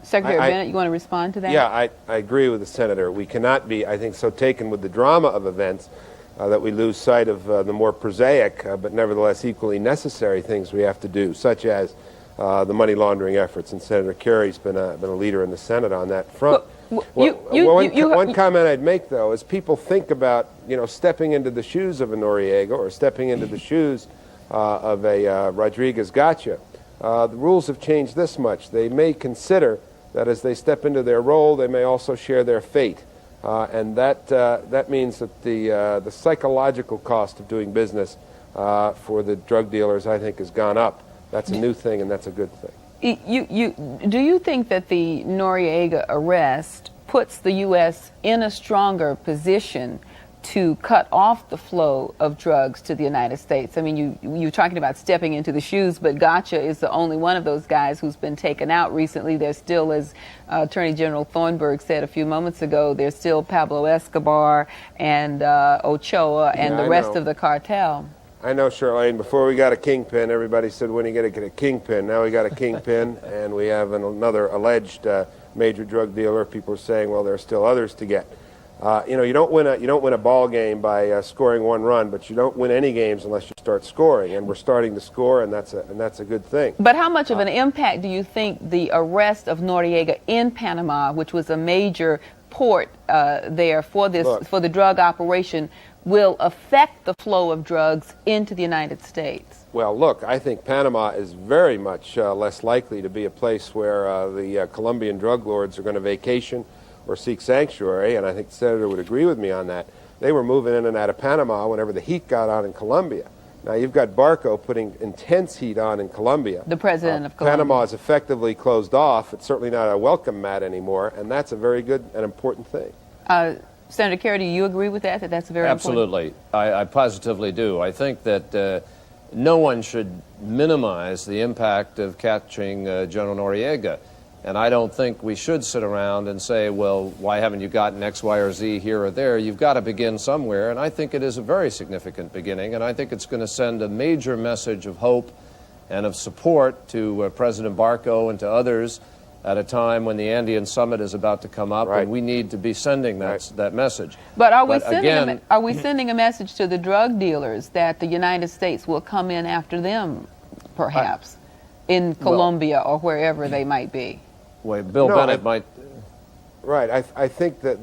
Secretary Bennett, you want to respond to that? Yeah, I agree with the Senator. We cannot be, I think, so taken with the drama of events that we lose sight of the more prosaic but nevertheless equally necessary things we have to do, such as the money laundering efforts. And Senator Kerry's been a leader in the Senate on that front. One comment I'd make, though, is people think about, stepping into the shoes of a Noriega or stepping into the shoes of a Rodriguez Gotcha. The rules have changed this much. They may consider that as they step into their role, they may also share their fate. And that means that the psychological cost of doing business for the drug dealers, I think, has gone up. That's a new thing, and that's a good thing. Do you think that the Noriega arrest puts the U.S. in a stronger position to cut off the flow of drugs to the United States? I mean, you're talking about stepping into the shoes, but Gotcha is the only one of those guys who's been taken out recently. There's still, as Attorney General Thornburg said a few moments ago, there's still Pablo Escobar and Ochoa and the rest of the cartel. I know, Charlene, before we got a kingpin, everybody said, when are you going to get a kingpin? Now we got a kingpin, and we have another alleged major drug dealer. People are saying, well, there are still others to get. You don't win a ball game by scoring one run, but you don't win any games unless you start scoring, and we're starting to score, and that's a good thing. But how much of an impact do you think the arrest of Noriega in Panama, which was a major port there for the drug operation, will affect the flow of drugs into the United States? Well, look, I think Panama is very much less likely to be a place where the Colombian drug lords are going to vacation or seek sanctuary, and I think the Senator would agree with me on that. They were moving in and out of Panama whenever the heat got on in Colombia. Now you've got Barco putting intense heat on in Colombia. The president of Colombia. Panama is effectively closed off. It's certainly not a welcome mat anymore, and that's a very good and important thing. Senator Kerry, do you agree with that, that's very Absolutely. important? I positively do. I think that no one should minimize the impact of catching General Noriega. And I don't think we should sit around and say, well, why haven't you gotten X, Y, or Z here or there? You've got to begin somewhere, and I think it is a very significant beginning, and I think it's going to send a major message of hope and of support to President Barco and to others at a time when the Andean Summit is about to come up, and we need to be sending that message. But are we sending a message to the drug dealers that the United States will come in after them, perhaps, in Colombia or wherever they might be? Well, Bill Bennett might... Right. I think that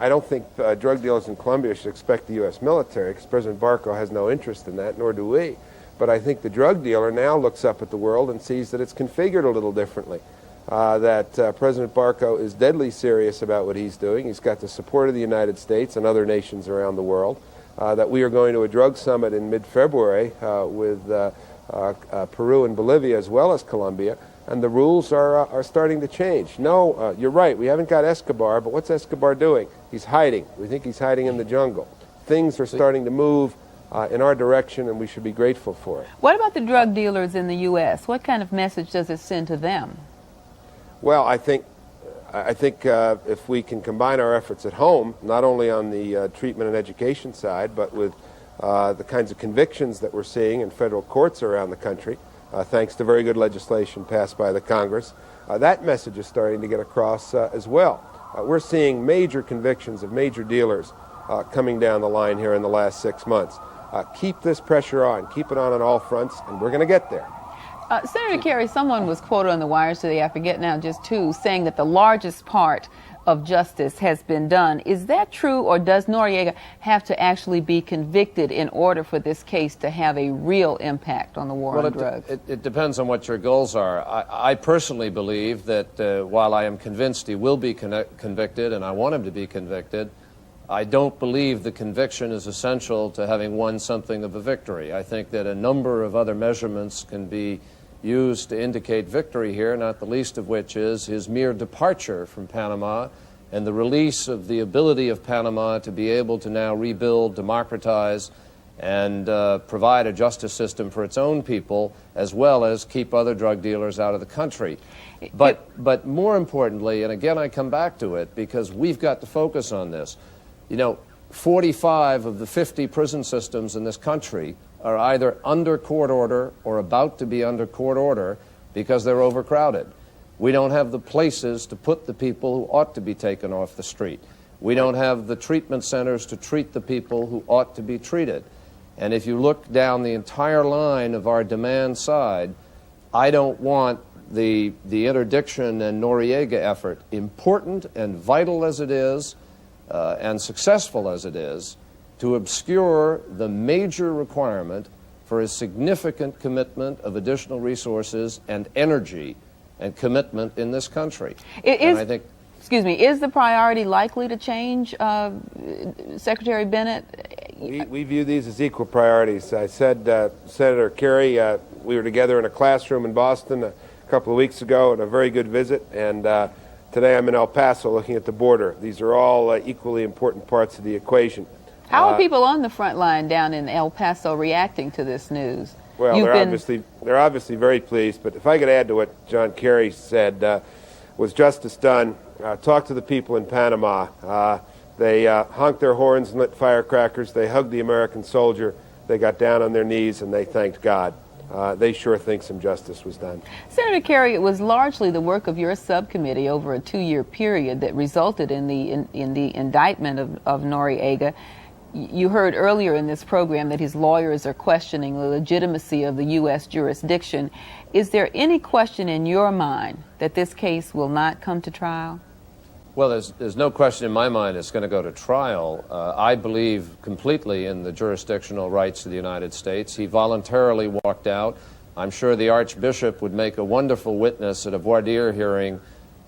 I don't think drug dealers in Colombia should expect the U.S. military, because President Barco has no interest in that, nor do we. But I think the drug dealer now looks up at the world and sees that it's configured a little differently, that President Barco is deadly serious about what he's doing. He's got the support of the United States and other nations around the world, that we are going to a drug summit in mid-February with Peru and Bolivia as well as Colombia, and the rules are starting to change. No, you're right, we haven't got Escobar, but what's Escobar doing? He's hiding. We think he's hiding in the jungle. Things are starting to move in our direction, and we should be grateful for it. What about the drug dealers in the U.S.? What kind of message does it send to them? Well, I think if we can combine our efforts at home, not only on the treatment and education side, but with the kinds of convictions that we're seeing in federal courts around the country, thanks to very good legislation passed by the Congress, that message is starting to get across as well. We're seeing major convictions of major dealers coming down the line here in the last 6 months. Keep this pressure on. Keep it on all fronts, and we're going to get there. Senator Kerry, someone was quoted on the wires today, I forget now, just two, saying that the largest part of justice has been done. Is that true, or does Noriega have to actually be convicted in order for this case to have a real impact on the war on drugs? It depends on what your goals are. I personally believe that while I am convinced he will be convicted, and I want him to be convicted, I don't believe the conviction is essential to having won something of a victory. I think that a number of other measurements can be used to indicate victory here, not the least of which is his mere departure from Panama and the release of the ability of Panama to be able to now rebuild, democratize, and provide a justice system for its own people, as well as keep other drug dealers out of the country. But more importantly, and again I come back to it, because we've got to focus on this, 45 of the 50 prison systems in this country are either under court order or about to be under court order because they're overcrowded. We don't have the places to put the people who ought to be taken off the street. We don't have the treatment centers to treat the people who ought to be treated. And if you look down the entire line of our demand side, I don't want the interdiction and Noriega effort, important and vital as it is, and successful as it is, to obscure the major requirement for a significant commitment of additional resources and energy and commitment in this country. Excuse me, is the priority likely to change, Secretary Bennett? We view these as equal priorities. I said, Senator Kerry, we were together in a classroom in Boston a couple of weeks ago at a very good visit, and today I'm in El Paso looking at the border. These are all equally important parts of the equation. How are people on the front line down in El Paso reacting to this news? Well, they're obviously very pleased, but if I could add to what John Kerry said, was justice done? Talk to the people in Panama. They honked their horns and lit firecrackers. They hugged the American soldier. They got down on their knees and they thanked God. They sure think some justice was done. Senator Kerry, it was largely the work of your subcommittee over a 2-year period that resulted in the indictment of Noriega. You heard earlier in this program that his lawyers are questioning the legitimacy of the U.S. jurisdiction. Is there any question in your mind that this case will not come to trial? Well, there's no question in my mind it's going to go to trial. I believe completely in the jurisdictional rights of the United States. He voluntarily walked out. I'm sure the Archbishop would make a wonderful witness at a voir dire hearing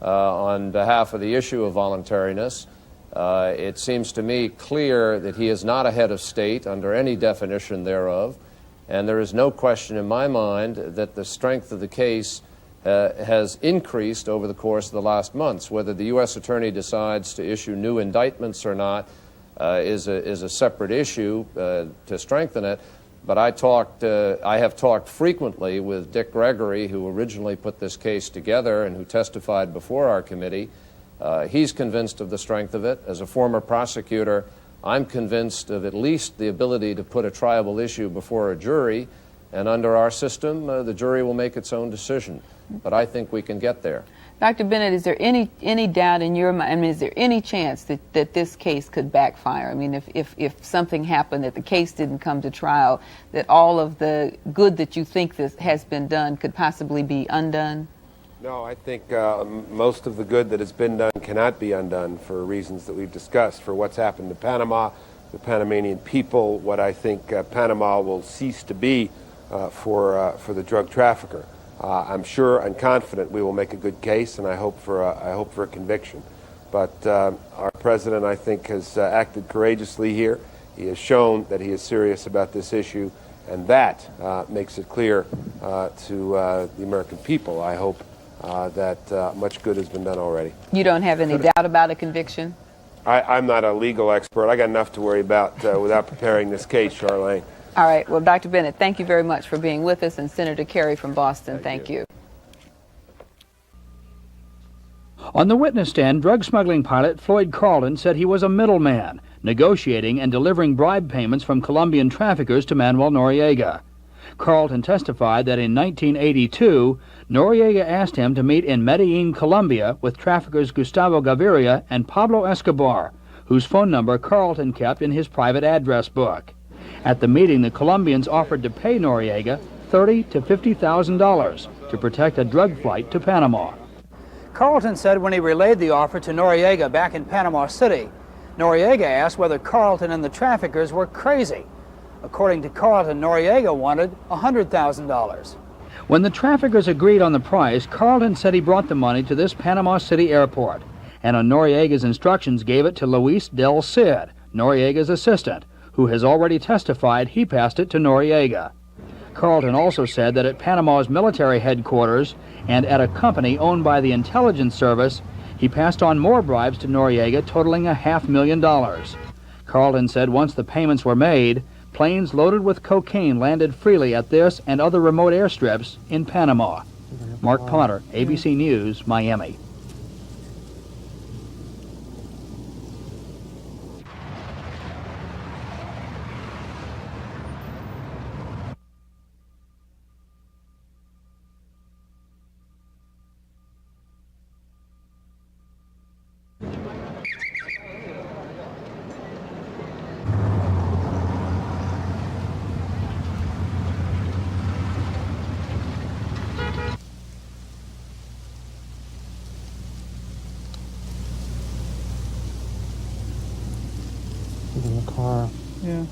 on behalf of the issue of voluntariness. It seems to me clear that he is not a head of state under any definition thereof, and there is no question in my mind that the strength of the case has increased over the course of the last months. Whether the U.S. Attorney decides to issue new indictments or not is a separate issue to strengthen it. But I have talked frequently with Dick Gregory, who originally put this case together and who testified before our committee. He's convinced of the strength of it. As a former prosecutor, I'm convinced of at least the ability to put a triable issue before a jury, and under our system, the jury will make its own decision. But I think we can get there. Dr. Bennett, is there any doubt in your mind, I mean, is there any chance that this case could backfire? I mean, if something happened, that the case didn't come to trial, that all of the good that you think this has been done could possibly be undone? No, I think most of the good that has been done cannot be undone for reasons that we've discussed, for what's happened to Panama, the Panamanian people, what I think Panama will cease to be for the drug trafficker. I'm sure and confident we will make a good case, and I hope for a conviction. But our president, I think, has acted courageously here. He has shown that he is serious about this issue, and that makes it clear to the American people, I hope, that much good has been done already. You don't have any doubt about a conviction? I'm not a legal expert. I got enough to worry about without preparing this case, Charlene. All right. Well, Dr. Bennett, thank you very much for being with us, and Senator Kerry from Boston, thank you. On the witness stand, drug smuggling pilot Floyd Carlton said he was a middleman, negotiating and delivering bribe payments from Colombian traffickers to Manuel Noriega. Carlton testified that in 1982, Noriega asked him to meet in Medellin, Colombia, with traffickers Gustavo Gaviria and Pablo Escobar, whose phone number Carlton kept in his private address book. At the meeting, the Colombians offered to pay Noriega $30,000 to $50,000 to protect a drug flight to Panama. Carlton said when he relayed the offer to Noriega back in Panama City, Noriega asked whether Carlton and the traffickers were crazy. According to Carlton, Noriega wanted $100,000. When the traffickers agreed on the price, Carlton said he brought the money to this Panama City airport, and on Noriega's instructions gave it to Luis Del Cid, Noriega's assistant, who has already testified he passed it to Noriega. Carlton also said that at Panama's military headquarters and at a company owned by the intelligence service, he passed on more bribes to Noriega totaling $500,000. Carlton said once the payments were made, planes loaded with cocaine landed freely at this and other remote airstrips in Panama. Mark Potter, ABC News, Miami. In the car. Yeah.